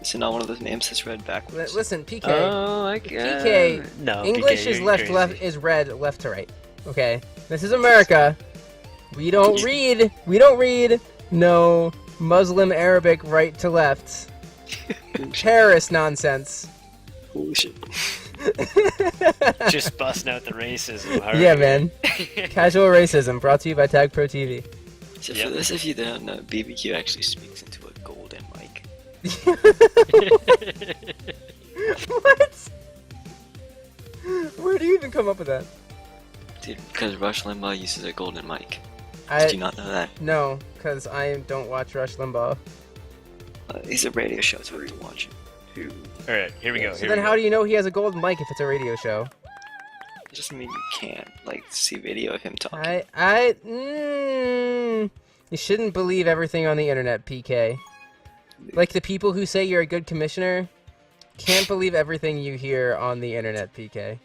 is it not one of those names that's read backwards? Listen, PK. Oh, I PK, no. English PK, is you're left crazy. is read left to right. Okay, this is America. We don't read. No Muslim Arabic right to left. Terrorist nonsense. Holy shit. Just busting out the racism. Hard. Yeah, man. Casual racism brought to you by TagPro TV. So Yep. for this, if you don't know, BBQ actually speaks into a golden mic. What? Where do you even come up with that? Dude, because Rush Limbaugh uses a golden mic. I Did you not know that? No, because I don't watch Rush Limbaugh. He's a radio show, so we have to watch it. 2, Alright, here we go. So Here then we how go. do you know he has a golden mic if it's a radio show? It doesn't mean you can't, like, see video of him talking. You shouldn't believe everything on the internet, PK. Like the people who say you're a good commissioner can't believe everything you hear on the internet, PK.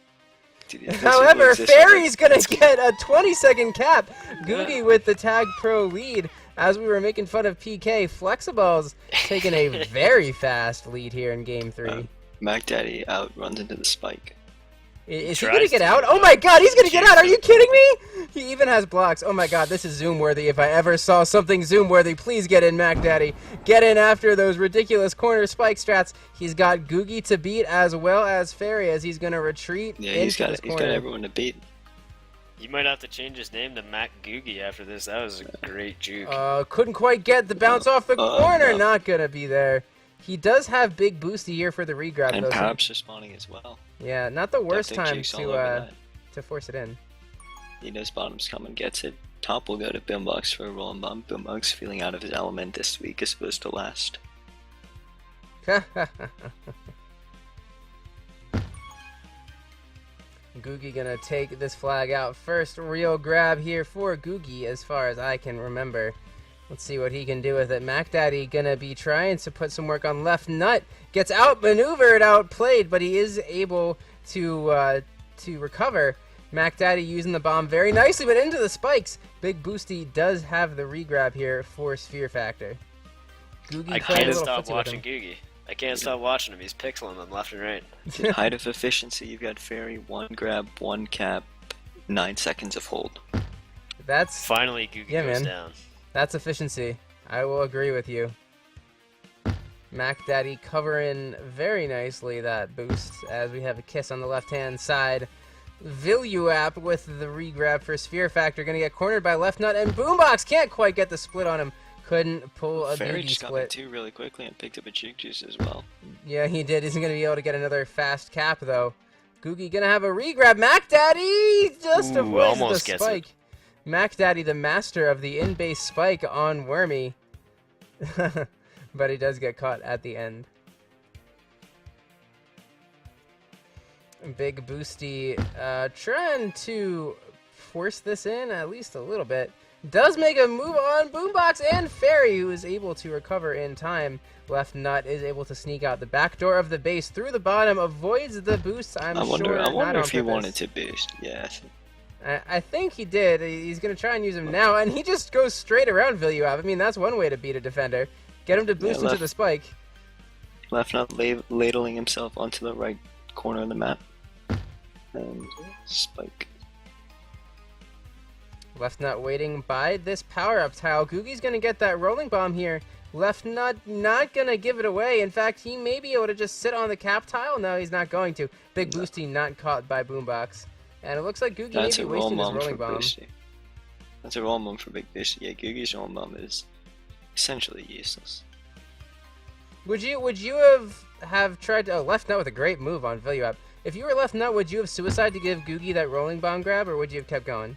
Dude, if this However, exists, I Fairy's think gonna it's get a 20-second cap. Googie Yeah. with the Tag Pro lead. As we were making fun of PK, Flexiballs taking a very fast lead here in Game 3. Mac Daddy runs into the spike. Is he tries gonna get to, out? Oh my god, he's gonna get shoots out! Are him. you kidding me? He even has blocks. Oh my god, this is zoom worthy. If I ever saw something zoom worthy, please get in, Mac Daddy. Get in after those ridiculous corner spike strats. He's got Googie to beat as well as Fairy as he's gonna retreat Yeah, into he's got this he's got corner. everyone to beat. You might have to change his name to Mac Googie after this. That was a great juke. Couldn't quite get the bounce off the corner. no. Not gonna be there. He does have big boosty here for the regrab And though. so- Power-Up's responding as well. yeah, not the worst Definitely time jukes all over that. to force it in. He knows bottom's coming, gets it. Top will go to Boombox for a rolling bomb. Boombox feeling out of his element this week as opposed to last. Googie gonna take this flag out first. Real grab here for Googie as far as I can remember. Let's see what he can do with it. Mac Daddy gonna be trying to put some work on left nut. Gets outmaneuvered, outplayed, but he is able to recover. Mac Daddy using the bomb very nicely, but into the spikes. Big Boosty does have the regrab here for Sphere Factor. Googie I playing a can't little stop footsie with watching him. Googie. I can't stop watching him. He's pixeling them left and right. In height of efficiency, you've got Fairy, 1 grab, 1 cap, 9 seconds of hold. That's Finally, Googie Yeah, goes man. down. That's efficiency. I will agree with you. Mac Daddy covering very nicely that boost as we have a kiss on the left-hand side. Viluap with the regrab for Sphere Factor. Gonna get cornered by left nut, and Boombox can't quite get the split on him. Couldn't pull a Fairy beauty just got split. the 2 really quickly and picked up a Juke Juice as well. Yeah, he did. He's gonna be able to get another fast cap, though. Googie gonna have a regrab. Mac Daddy just Ooh, avoids the almost gets it. spike. Mac Daddy, the master of the in-base spike on Wormy. But he does get caught at the end. Big Boosty trying to force this in at least a little bit. Does make a move on Boombox and Fairy, who is able to recover in time. Left nut is able to sneak out the back door of the base through the bottom, avoids the boost. I wonder not on if he purpose. wanted to boost. Yeah. I think he did. He's going to try and use him now, and he just goes straight around Viluap. I mean, that's one way to beat a defender. Get him to boost into left- the spike. Left nut ladling himself onto the right corner of the map. And spike. Left nut waiting by this power-up tile. Googie's going to get that rolling bomb here. Left nut not going to give it away. In fact, he may be able to just sit on the cap tile. No, he's not going to. Big Boosty not caught by Boombox. And it looks like Googie may That's be a roll wasting his bomb for rolling bomb. Boosty. That's a roll bomb for Big Boosty. Yeah, Googie's roll bomb is essentially useless. Would you have tried to... Oh, left nut with a great move on Viluap. If you were left nut, would you have suicide to give Googie that rolling bomb grab, or would you have kept going?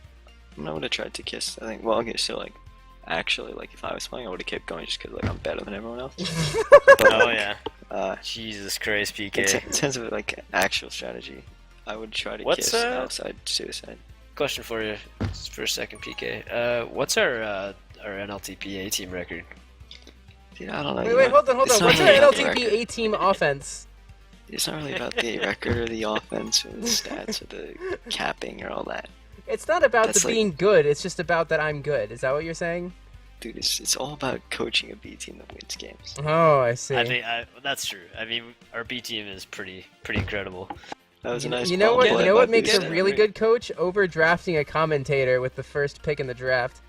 I would have tried to kiss. I think. Well, okay, so like, actually, like if I was playing, I would have kept going just because like I'm better than everyone else. Oh yeah. Uh, Jesus Christ, in PK. terms of like actual strategy, I would try to What's, kiss outside suicide. Question for you for a second, PK. What's our NLTP A team record? Dude, I don't know. Wait, hold on. It's What's not our really about the NLTP record. A-team offense? It's not really about the record or the offense or the stats or the capping or all that. It's not about That's the like- being good, it's just about that I'm good. Is that what you're saying? Dude, it's all about coaching a B team that wins games. Oh, I see. I think that's true. I mean, our B team is pretty incredible. That was a You know- nice you know ball what? play You know by what makes Boosty. a really good coach? Overdrafting a commentator with the first pick in the draft.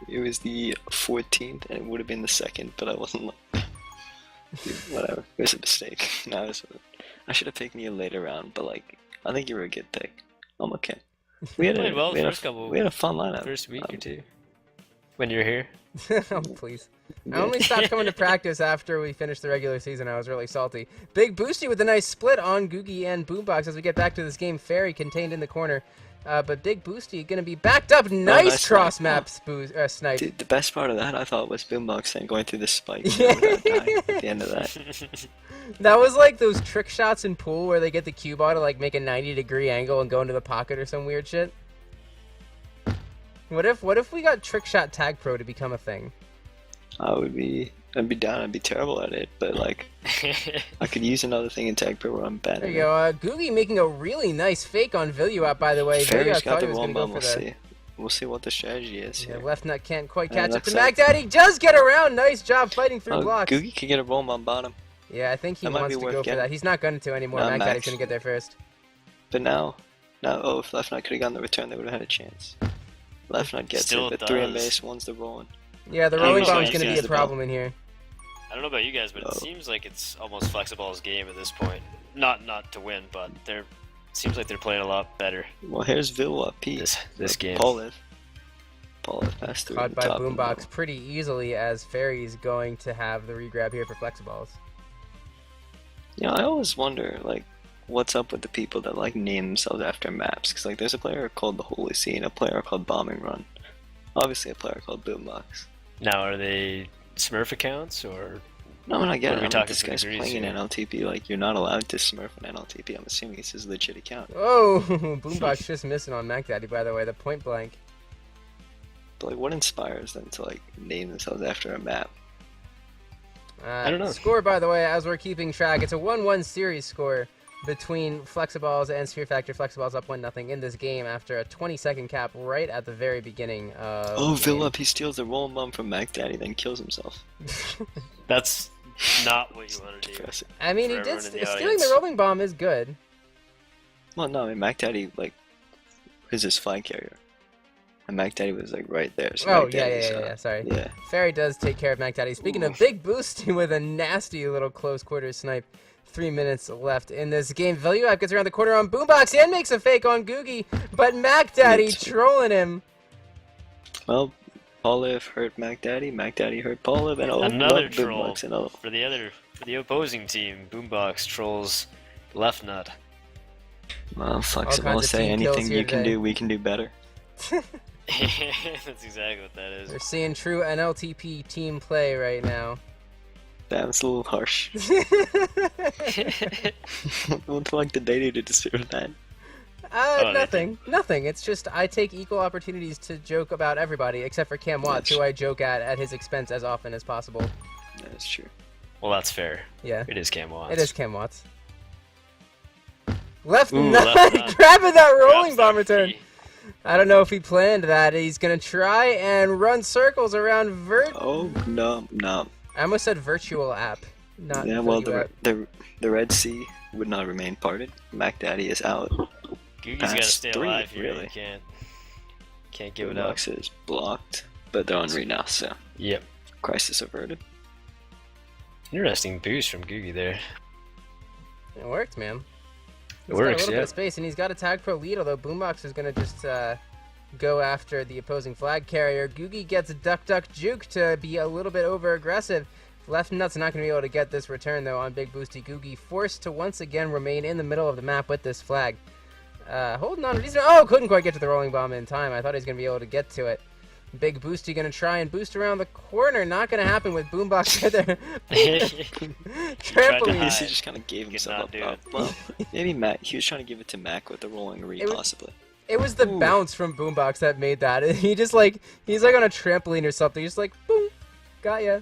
It was the 14th, and it would have been the 2nd, but I wasn't like, dude, whatever. It was a mistake. No, I should have picked you later round, but like, I think you were a good pick. I'm okay. We had Played well we had first we had a fun lineup. first week or two. When you're here. Oh, please. I Yeah. only stopped coming to practice after we finished the regular season. I was really salty. Big Boosty with a nice split on Googie and Boombox as we get back to this game. Fairy contained in the corner. But Big Boosty going to be backed up. Nice nice cross snipe. map snipe. Dude, the best part of that I thought was Boombox then going through the spike Yeah. without dying at the end of that. That was like those trick shots in pool where they get the cue ball to like make a 90-degree angle and go into the pocket or some weird shit. What if we got trick shot TagPro to become a thing? I'd be down. I'd be terrible at it, but like I could use another thing in TagPro where I'm bad There at you go. Googie making a really nice fake on Viluap, by the way. Fairy's Viluap got thought the he was roll going to go bomb. for We'll that. see. We'll see what the strategy is Yeah, here. left nut can't quite Yeah, catch up to that's Mac Daddy. Does get around. Nice job fighting through Oh, blocks. Googie could get a roll bomb bottom, Yeah, I think he That might wants be to worth go for getting. that. He's not going to anymore. Not Mac Max. Daddy's going to get there first. but now, oh, if left nut could have gotten the return, they would have had a chance. Left nut gets Still it, but 3 on does. base, one's the rolling. Yeah, the I don't rolling know bomb's about going to you be a guys, problem in here. I don't know about you guys, but it Oh. seems like it's almost Flexiballs' game at this point. Not to win, but seems like they're playing a lot better Well, here's Vilwa P. this game. Pauliv passed through Caught the by top of the Boombox middle. pretty easily as Fairy's going to have the regrab here for Flexiballs. You know, I always wonder, like, what's up with the people that, like, name themselves after maps? Because, like, there's a player called the Holy Scene, a player called Bombing Run, obviously a player called Boombox. Now, are they Smurf accounts or? No, when I get What are it, we I'm like, talking this for guy's degrees playing an here? NLTP, like, you're not allowed to smurf an NLTP. I'm assuming it's his legit account. Oh, Boombox just missing on Mac Daddy, by the way. The point blank. But, like, what inspires them to, like, name themselves after a map? I don't know. Score, by the way, as we're keeping track, it's a 1-1 series score between Flexiballs and Sphere Factor. Flexiballs up 1-0 in this game after a 20-second cap right at the very beginning of Oh, the game. Villup, he steals the rolling bomb from Mac Daddy, then kills himself. That's not what you want to do. Depressing. I mean, For he did everyone in the stealing audience. the rolling bomb is good. Well, no, I mean, Mac Daddy, like, is his flag carrier. And Mac Daddy was, like, right there. So Oh, Mac yeah, Daddy's, yeah, sorry. Yeah. Fairy does take care of Mac Daddy. Speaking of Big Boosty with a nasty little close quarter snipe. 3 minutes left in this game. Viluap gets around the corner on Boombox and makes a fake on Googie, but Mac Daddy Yes. trolling him. Well, Pauliv hurt Mac Daddy hurt Pauliv, and Another love troll Boombox and oh. for the opposing team. Boombox trolls left nut. Well, kinds Flexiballs of say team kills anything here you can today. do, we can do better. That's exactly what that We're is. seeing true NLTP team play right now. Damn, it's a little harsh. What's like the data to deserve that? they Nothing. It's just I take equal opportunities to joke about everybody except for Cam Watts, who I joke at his expense as often as possible. That's true. Well, that's fair. Yeah, It is Cam Watts. it is Cam Watts. Left Ooh, nut, left nut. grabbing that rolling Grabs bomb that return. free. I don't know if he planned that. He's gonna try and run circles around Oh, no. I almost said virtual app, not Yeah, well, Vilu app. the Red Sea would not remain parted. Mac Daddy is out. Googie's got to Past stay 3, alive here. really. You can't give it up. Boombox is blocked, but they're on read now, so Yep. crisis averted. Interesting boost from Googie there. It worked, man. It He's got a works, little bit yeah. of space, and he's got a TagPro lead, although Boombox is going to just go after the opposing flag carrier. Googie gets a duck juke to be a little bit over aggressive. Left nut's not going to be able to get this return, though, on Big Boosty. Googie forced to once again remain in the middle of the map with this flag. Holding on. Couldn't quite get to the rolling bomb in time. I thought he was going to be able to get to it. Big Boosty going to try and boost around the corner. Not going to happen with Boombox right there. Trampoline. He just kind of gave himself not do up. Well, maybe Mac. He was trying to give it to Mac with the rolling read, It was- possibly. It was the bounce from Boombox that made that. He's like on a trampoline or something. He's like, boom, got ya.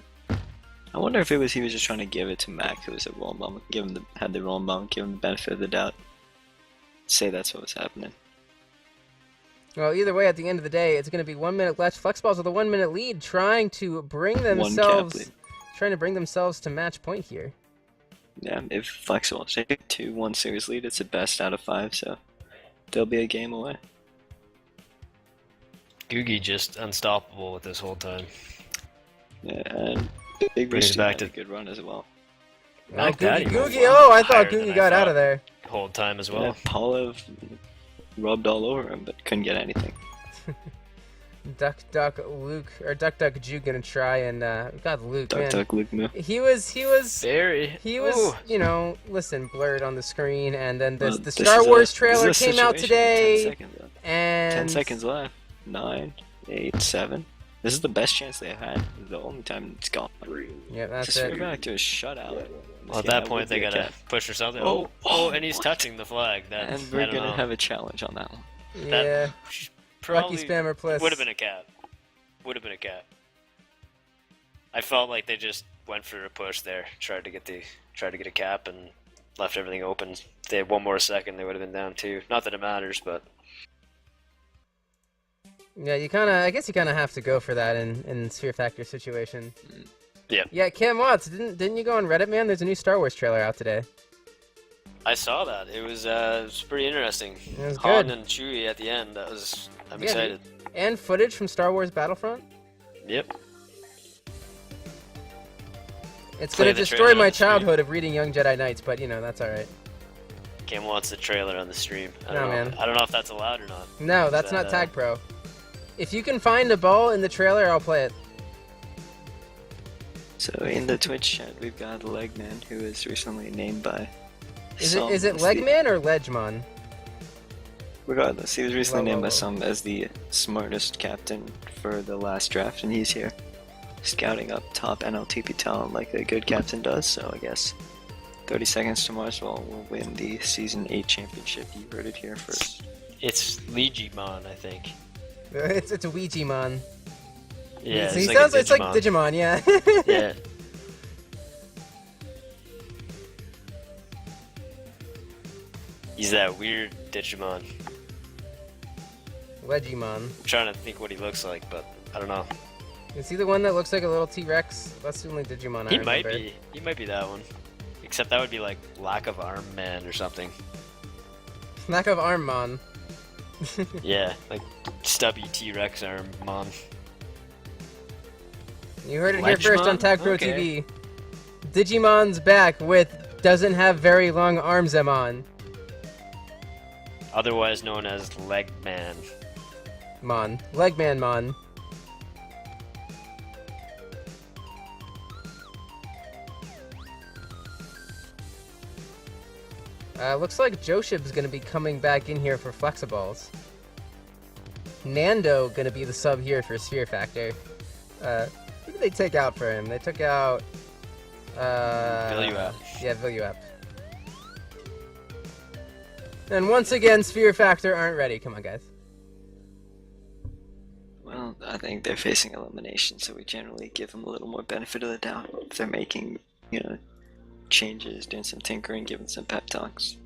I wonder if he was just trying to give it to Mac, who was a rolling bomb, had the rolling bomb, give him the benefit of the doubt. Say that's what was happening. Well, either way, at the end of the day, it's going to be 1 minute left. Flexiballs with a 1 minute lead, trying to bring One cap themselves, lead. to match point here. Yeah, if Flexible take 2-1 series lead, it's the best out of 5, so they'll be a game away. Googie just unstoppable with this whole time. Yeah, and Big Brings Boosty it back had to- a good run as well. Like that, Googie, he went Googie. Oh, I higher thought than Googie I got out thought. of there. Whole time as Yeah, well. Paulev rubbed all over him, but couldn't get anything. Duck, Luke, or Duck, Juke gonna try and God, Luke, man. Duck, Luke move. He was, Very. Ooh. You know, listen, blurred on the screen, and then Well, the this Star is Wars a trailer came out 10 today, seconds left. and 10 seconds left. 9, 8, 7. This is the best chance they've had. The only time it's gone. 3, Yeah, that's Just it. go back to a shutout. Well, at that point, they gotta push or something. Oh, and he's what? touching the flag. That, And we're I don't gonna know. have a challenge on that one. Yeah, Probably Lucky Spammer Plus. would have been a cat. Would have been a cat. I felt like they just went for a push there, tried to get a cap and left everything open. If they had one more second, they would have been down 2. Not that it matters, but Yeah, I guess you kind of have to go for that in Sphere Factor situation. Yeah. Yeah, Cam Watts, didn't you go on Reddit, man? There's a new Star Wars trailer out today. I saw that. It was pretty interesting. It was Han good. and Chewie at the end. I'm Yeah, excited. And footage from Star Wars Battlefront. Yep. It's Play gonna the destroy trailer my on the screen. childhood of reading Young Jedi Knights, but you know that's all right. Cam wants the trailer on the stream. I No, don't know. man. I don't know if that's allowed or not. No, that's that, not TagPro. If you can find a ball in the trailer, I'll play it. So in the Twitch chat, we've got Legman, who was recently named by. Is some it as the- Legman or Ledgemon? Regardless, he was recently Whoa, named whoa, by whoa. some as the smartest captain for the last draft, and he's here scouting up top NLTP talent like a good captain does. So I guess 30 seconds to Mars will win the Season 8 championship. You heard it here first. It's Legimon, I think. It's a Ouijimon. Yeah, He it's sounds like it's like Digimon, yeah. Yeah. He's that weird Digimon. Legimon. I'm trying to think what he looks like, but I don't know. Is he the one that looks like a little T-Rex? That's the only Digimon I He remember. might be. He might be that one. Except that would be like lack of arm man or something. Lack of Armmon. Yeah, like stubby T-Rex arm mon. You heard it here first on Legimon? TagPro Okay. TV. Digimon's back with doesn't have very long arms, Emon. Otherwise known as Leg Man. Legman Mon. Looks like Joshib's gonna be coming back in here for Flexiballs. Nando gonna be the sub here for Sphere Factor. Who did they take out for him? They took out Villuap. Yeah, Villuap. And once again, Sphere Factor aren't ready. Come on, guys. Well, I think they're facing elimination, so we generally give them a little more benefit of the doubt if they're making, changes, doing some tinkering, giving some pep talks.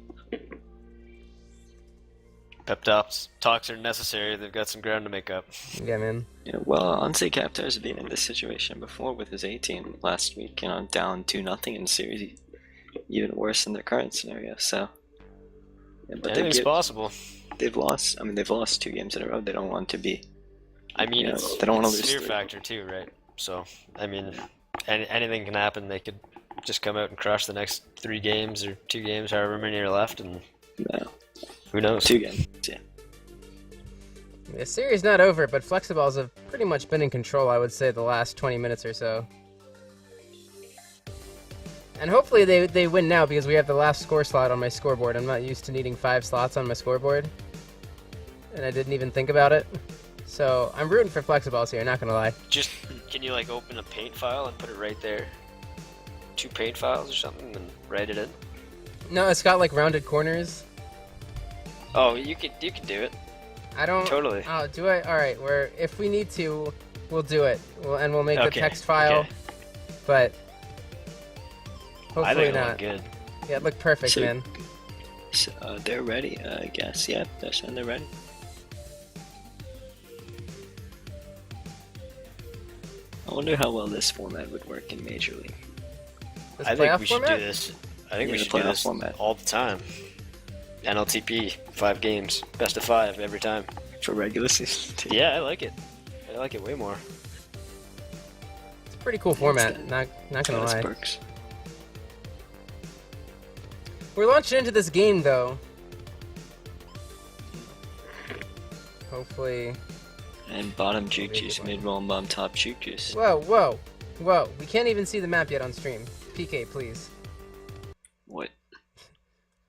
Pep talks are necessary. They've got some ground to make up. Yeah, man. Well, Ansei Captar's been in this situation before with his A team last week, down 2-0 in the series, even worse than their current scenario. So, yeah, but Anything's possible. they've lost. I mean, they've lost 2 games in a row. They don't want to be. I mean, Yeah, it's they don't wanna it's lose Sphere 3. Factor too, right? So, I mean, anything can happen. They could just come out and crush the next 3 games or 2 games, however many are left, and No, who knows? 2 games. Yeah. The series not over, but Flexiballs have pretty much been in control, I would say, the last 20 minutes or so. And hopefully they win now because we have the last score slot on my scoreboard. I'm not used to needing 5 slots on my scoreboard. And I didn't even think about it. So I'm rooting for Flexiballs here, not gonna lie. Just can you like open a paint file and put it right there? 2 paint files or something and write it in. No, it's got like rounded corners. Oh, you can do it. I don't... Totally. Oh, do I? Alright, if we need to, we'll do it. We'll make the Okay, text file. okay. But... I hopefully think it not. looked good. Yeah, it looked perfect, So- man. So, they're ready, I guess. Yeah, they're saying they're ready. I wonder how well this format would work in Major League. This I think playoff we should format? do this. I think Yeah, we the should do playoff this format. all the time. NLTP, 5 games, best of 5 every time. For regular season, too. Yeah, I like it. I like it way more. It's a pretty cool format, not gonna That's lie. perks. We're launching into this game, though. Hopefully... And bottom juke juice, mid rolling bomb, top juke juice. Whoa, whoa, whoa. We can't even see the map yet on stream. PK, please. What?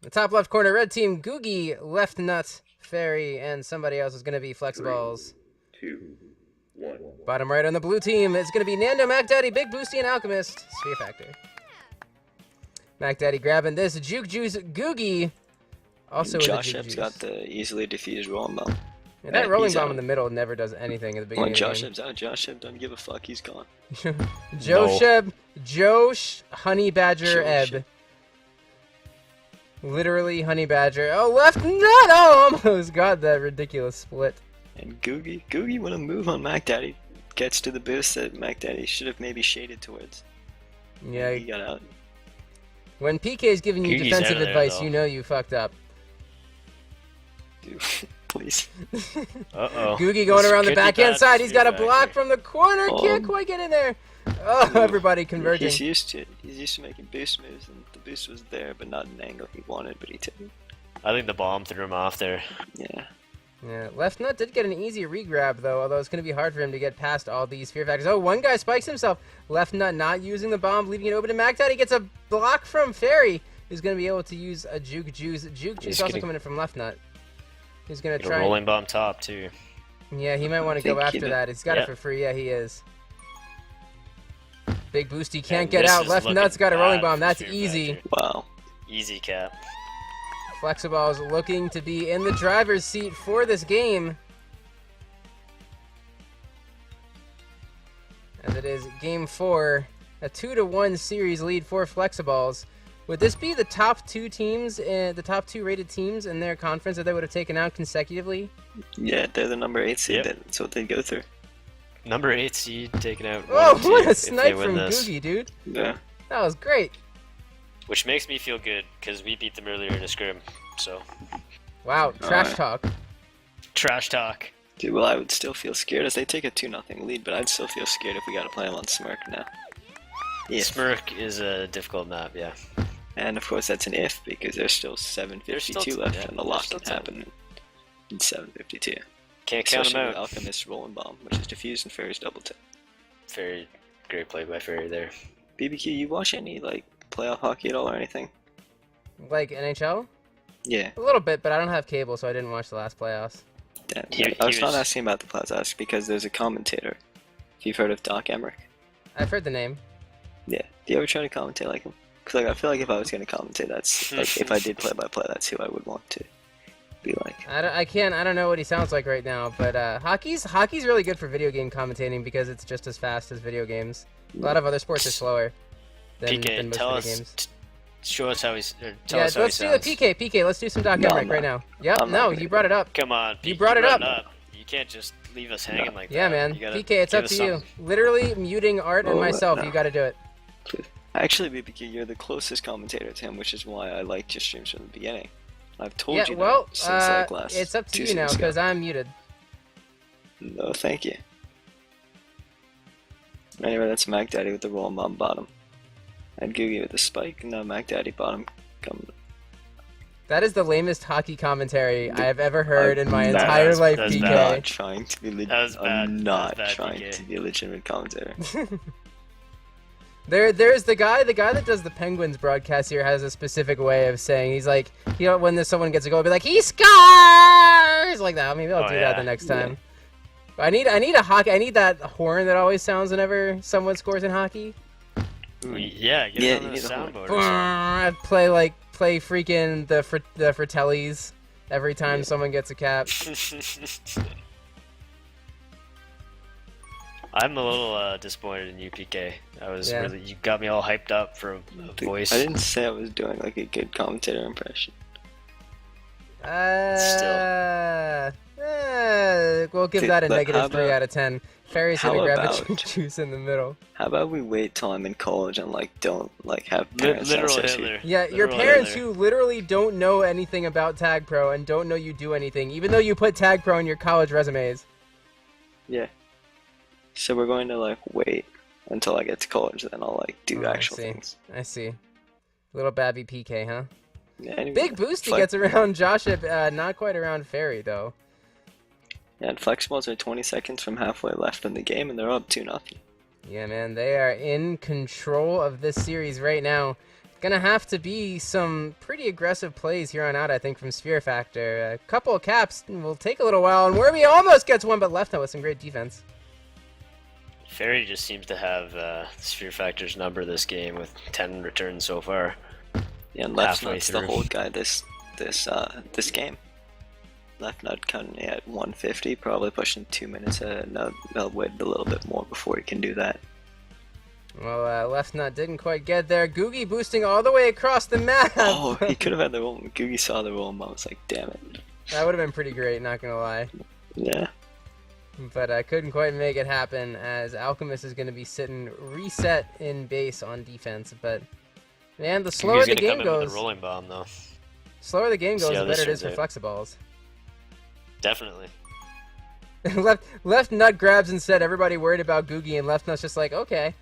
The top left corner, red team, Googie, Left Nut, Fairy, and somebody else is going to be Flexiballs. 2, 1. Bottom right on the blue team, it's going to be Nando, Mac Daddy, Big Boosty, and Alchemist. Sphere Factor. Mac Daddy grabbing this. Juke Juice, Googie. Also with Josh the Juke Eb's Juice. got the easily diffused rolling bomb. Yeah, that rolling he's bomb out. in the middle never does anything at the When beginning Josh of Eb's out, Josh Eb doesn't give a fuck, he's gone. the game. Josh Josh, Honey Badger, Josh. Eb. Literally Honey Badger. Oh, Left Nut! Oh, almost got that ridiculous split. And Googie with a move on Mac Daddy gets to the boost that Mac Daddy should have maybe shaded towards. Yeah, He got out. when PK is giving you Googie's defensive out of there, advice, though. you know you fucked up. Dude, please. Uh-oh. Googie going This around the could be backhand bad side. for He's got a Sphere block Factor. from the corner. Oh. Can't quite get in there. Oh, everybody converging. He's used to it. He's used to making boost moves, and the boost was there, but not an angle he wanted, but he took it. I think the bomb threw him off there. Yeah. Yeah, Left Nut did get an easy regrab, though, although it's going to be hard for him to get past all these Fear Factors. Oh, one guy spikes himself. Left Nut not using the bomb, leaving it open to Mac Daddy. Gets a block from Fairy, who's going to be able to use a Juke Juice. Juke Juice He's also gonna- coming in from Left Nut. He's going to Get a try. rolling bomb top, too. Yeah, he might want to Think go he after did. that. He's got it Yeah. for free. Yeah, he is. Big Boosty can't And get this out. is Left looking Nut's got a rolling bad bomb. for That's Sphere easy. Factor. Wow. Easy cap. Flexiballs looking to be in the driver's seat for this game. As it is game 4, a 2-1 series lead for Flexiballs. Would this be the top two teams, the top two rated teams in their conference that they would have taken out consecutively? Yeah, they're the number 8 seed. Yep. That's what they go through. Number 8 seed taking out Oh, 1 and 2 what a if snipe they win from this. Googie, dude. Yeah. That was great. Which makes me feel good, because we beat them earlier in a scrim. So, Wow, trash Alright. talk. trash talk. Dude, well, I would still feel scared as they take a 2-0 lead, but I'd still feel scared if we gotta play them on Smirk now. If. Smirk is a difficult map, yeah. And of course, that's an if because there's still There's 7:52 still- left, yeah, and the there's lock still can time. happen in 7:52. Can't count Especially them with out. Alchemist's rolling bomb, which is diffused and Fairy's double tap. Very great play by Fairy there. BBQ, you watch any like playoff hockey at all or anything? Like NHL? Yeah. A little bit, but I don't have cable, so I didn't watch the last playoffs. Damn. He I was not was- asking about the playoffs, I asked because there's a commentator. If you've heard of Doc Emmerich. I've heard the name. Yeah. Do you ever try to commentate like him? Because like, I feel like if I was going to commentate, that's like if I did play by play, that's who I would want to be like. I don't know what he sounds like right now, but hockey's really good for video game commentating because it's just as fast as video games. A lot of other sports are slower than PK, most tell video us, games. show us how he's. Tell Yeah, us how let's he do the sounds. PK. Let's do some Doc No, Emmerich I'm right not. now. Yep, I'm not no, gonna you do brought it up. Come on, You PK, brought it up. You can't just leave us hanging like that. Yeah, man. You gotta PK, it's give up us to you. something. Literally muting Art and Oh, myself. no. You got to do it. Please. Actually, BBQ, you're the closest commentator to him, which is why I liked your streams from the beginning. I've told Yeah, you well, that since like last it's up to 2 you now seasons ago. because I'm muted. No, thank you. Anyway, that's Mac Daddy with the roll bomb bottom. And Googie with the spike. No, Mac Daddy bottom. Come. That is the lamest hockey commentary I have ever heard in my That entire was- life, that was PK. I'm not trying to be That was bad. I'm not That was bad, trying PK. to be a legitimate commentator. There's the guy that does the Penguins broadcast here has a specific way of saying, he's like, you know, when someone gets a goal, he'll be like, he scores like that. Maybe I'll Oh, do yeah. that the next time. I need I need that horn that always sounds whenever someone scores in hockey. Ooh, yeah, get Yeah, it on you the need a horn. soundboard or something. I'd play freaking the Fratellis every time someone gets a cap. I'm a little disappointed in you, PK. I was Yeah. really, you got me all hyped up for a voice. I didn't say I was doing like a good commentator impression. We'll give Okay, that a but how negative 3 about- out of 10. Fairy's how gonna grab a about- juice in the middle. How about we wait till I'm in college and like don't like have parents Literal downstairs here? Hitler. Yeah, your Literal parents Hitler. who literally don't know anything about TagPro and don't know you do anything, even though you put TagPro in your college resumes. Yeah. So we're going to like wait until I get to college, then I'll like do Oh, I actual see. things. I see. Little babby PK, huh? Yeah, anyway, Big Boosty gets around Josh, not quite around Fairy, though. Yeah, and Flexiballs are 20 seconds from halfway left in the game, and they're up 2-0. Yeah, man, they are in control of this series right now. Gonna have to be some pretty aggressive plays here on out, I think, from Sphere Factor. A couple of caps will take a little while, and Wormy almost gets one, but left out with some great defense. Fairy just seems to have Sphere Factor's number this game with 10 returns so far. Yeah, and Left Halfway Nut's the through. hold guy this game. Left Nut coming at 150, probably pushing 2 minutes ahead. They'll wait a little bit more before he can do that. Well, Left Nut didn't quite get there. Googie boosting all the way across the map. Oh, he could have had the roll. Googie saw the roll, and I was like, damn it. That would have been pretty great, not gonna lie. Yeah. But I couldn't quite make it happen, as Alchemist is going to be sitting reset in base on defense. But man, the slower He's the gonna game come in with goes, a rolling bomb though. slower the game See goes, how the this better it is for turns Flexiballs. Definitely. left Nut grabs instead. Everybody worried about Googie, and Left Nut's just like, okay.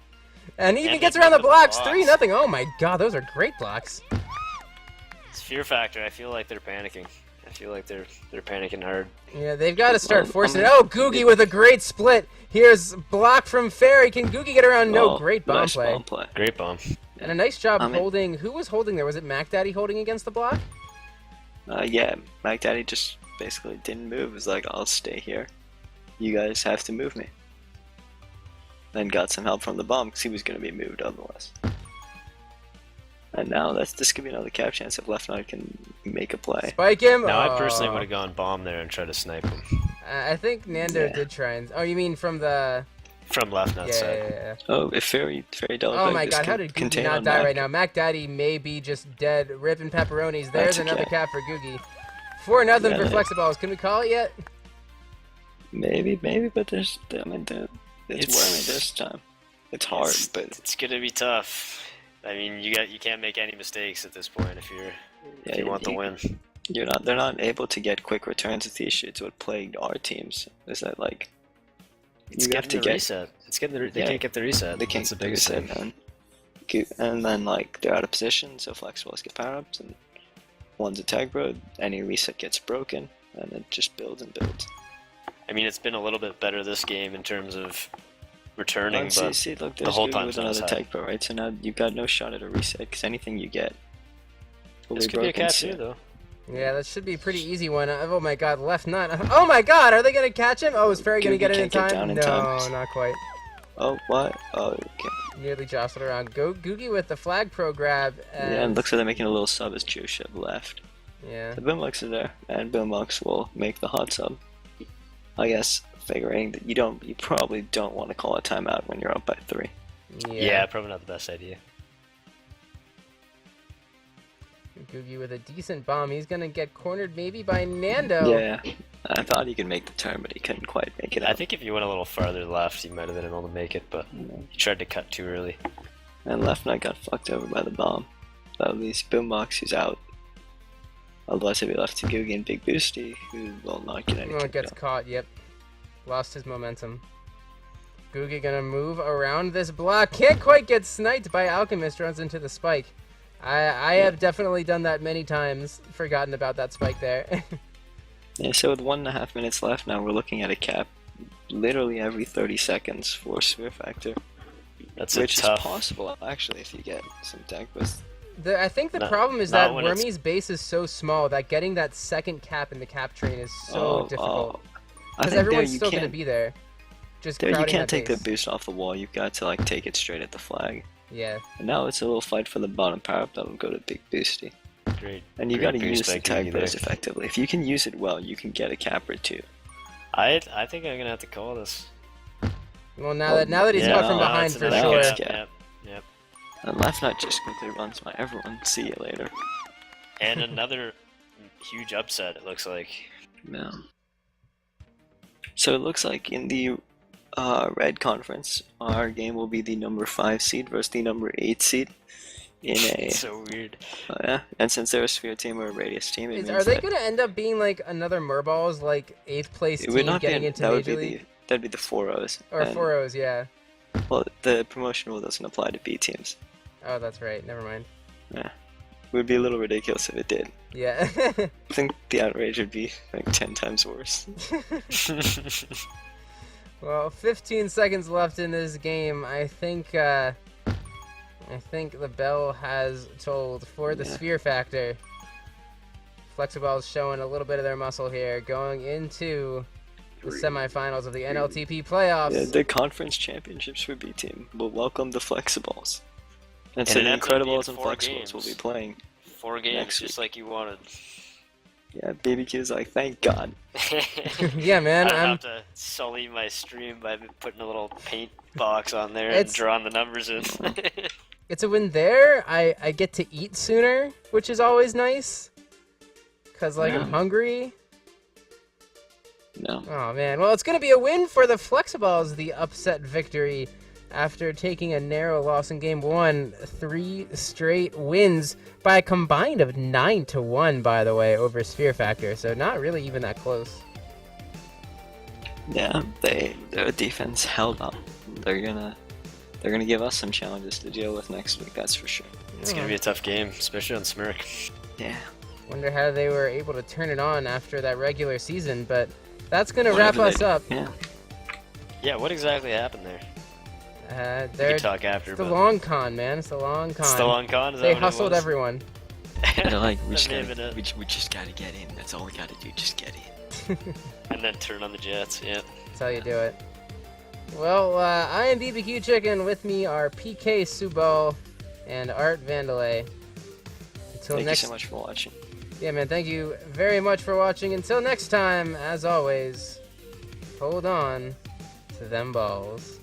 And he even And gets he around the gets the blocks. blocks. 3-0. Oh my god, those are great blocks. Sphere Factor, I feel like they're panicking. I feel like they're panicking hard. Yeah, they've got to start Well, forcing I it. mean, Oh, Googie with a great split. Here's block from Fairy. Can Googie get around? No, Oh, great bomb nice play. bomb play. Great bomb. And a nice job I mean- holding. Who was holding there? Was it Mac Daddy holding against the block? Yeah, Mac Daddy just basically didn't move. He was like, I'll stay here. You guys have to move me. Then got some help from the bomb because he was going to be moved otherwise. And now this could be another cap chance if Left Nut can make a play. Spike him. Now, Oh. I personally would have gone bomb there and tried to snipe him. I think Nando Yeah. did try and. Oh, you mean from the? From left, not Yeah, side. yeah, yeah. Oh, if Fairy double Oh click, my this god, how can did Googie contain not on die Mac. right now? Mac Daddy may be just dead. Ripping pepperonis. There's That's a another cap. cap for Googie. 4-0 Yeah, for yeah. Flexiballs. Can we call it yet? Maybe, but there's, I mean, it's It's- Wormy this time. It's hard, but It's gonna be tough. I mean, you can't make any mistakes at this point if yeah, you want the win. they're not able to get quick returns with these shits. What plagued our teams is that like It's you have getting to the get reset. It's getting the, they Yeah. can't get the reset. they can't That's the biggest reset, thing. and then like they're out of position, so Flexiballs get power ups, and one's a TagPro, any reset gets broken, and it just builds and builds. I mean, it's been a little bit better this game in terms of returning, Oh, but see, look, the there's whole Googie time's with not as another high. TagPro, right? So now you've got no shot at a reset because anything you get will this be could be a broken cat soon. too, though. Yeah, that should be a pretty easy one. Oh my god, Left Nut. Oh my god, are they gonna catch him? Oh, is Fairy gonna Googie get it in can't get time? down in No, time. not quite. Oh, what? Oh, okay. Nearly jostled around. Go Googie with the flag pro grab. Yeah, and looks like they're making a little sub as Joe Shib left. Yeah. The Boombox are there, and Boombox will make the hot sub. I guess figuring that you probably don't want to call a timeout when you're up by 3. Yeah, probably not the best idea. Googie with a decent bomb. He's gonna get cornered maybe by Nando. Yeah, I thought he could make the turn, but he couldn't quite make it I out. think if you went a little farther left, you might have been able to make it, but you tried to cut too early. And Left Nut got fucked over by the bomb. So at least Boombox, who's out. Otherwise, it'd be left to Googie and Big Boosty, who will not get any Oh, it gets kickdown. caught. Yep. Lost his momentum. Googie gonna move around this block. Can't quite get sniped by Alchemist. Runs into the spike. I have definitely done that many times. Forgotten about that spike there. Yeah, so with 1.5 minutes left now, we're looking at a cap literally every 30 seconds for Sphere Factor. That's Which a tough. is possible, actually, if you get some tag boost. I think the Not- problem is not that when it's- Wormy's base is so small that getting that second cap in the cap train is so difficult. I Because think everyone's there you still going to can't, be there. Just there you crowding can't that take the base. boost off the wall. You've got to like take it straight at the flag. Yeah. And now it's a little fight for the bottom power up that'll go to Big Boosty. Great. And you Great got to boost use the by tag Googie boost there. effectively. If you can use it well, you can get a cap or 2. I think I'm gonna have to call this. Well, now that he's caught from no, behind it's for another sure. cap. Yeah. Yep. And Left Nut just quickly runs my everyone. See you later. And another huge upset. It looks like. Yeah. So it looks like in the red conference, our game will be the number 5 seed versus the number 8 seed in a. It's so weird. Yeah, and since they're a sphere team or a radius team, it means Are they that going to end up being like another Murballs, like 8th place it team would not be. getting into That would Major be League? that'd be the 4-0s. Or and, 4-0s, yeah. Well, the promotion rule doesn't apply to B teams. Oh, that's right. Never mind. Yeah. would be a little ridiculous if it did. Yeah. I think the outrage would be like 10 times worse. Well, 15 seconds left in this game. I think the bell has tolled for the sphere factor. Flexiballs showing a little bit of their muscle here, going into the semifinals of the NLTP playoffs. Yeah, the conference championships for B team will welcome the Flexiballs. And so And the it ends up being Incredibles and 4 Flexiballs games. will be playing. 4 games, Next just week. like you wanted. Yeah, BBQ's like, thank God. Yeah, man. I don't have to sully my stream by putting a little paint box on there and It's- drawing the numbers in. It's a win there. I get to eat sooner, which is always nice. Cause like I'm hungry. No. Oh man. Well, it's gonna be a win for the Flexiballs. The upset victory after taking a narrow loss in game 1. 3 straight wins by a combined of 9-1, by the way, over Sphere Factor. So not really even that close. Yeah, their defense held up. They're gonna give us some challenges to deal with next week, that's for sure. It's gonna be a tough game, especially on Smirk. Yeah. Wonder how they were able to turn it on after that regular season, but that's gonna Whatever wrap us they- up. Yeah. Yeah, what exactly happened there? We They're can talk after. it's the but long con, man. It's the long con. It's the long con. Is They that what it hustled was? everyone. They're like, we That just, may have been gotta, it. we just gotta get in. That's all we gotta do, just get in. And then turn on the Jets. Yeah. That's how you do it. Well, I am BBQ Chicken. With me are PK Subal and Art Vandalay. Until Thank next. you so much for watching. Yeah, man. Thank you very much for watching. Until next time, as always, hold on to them balls.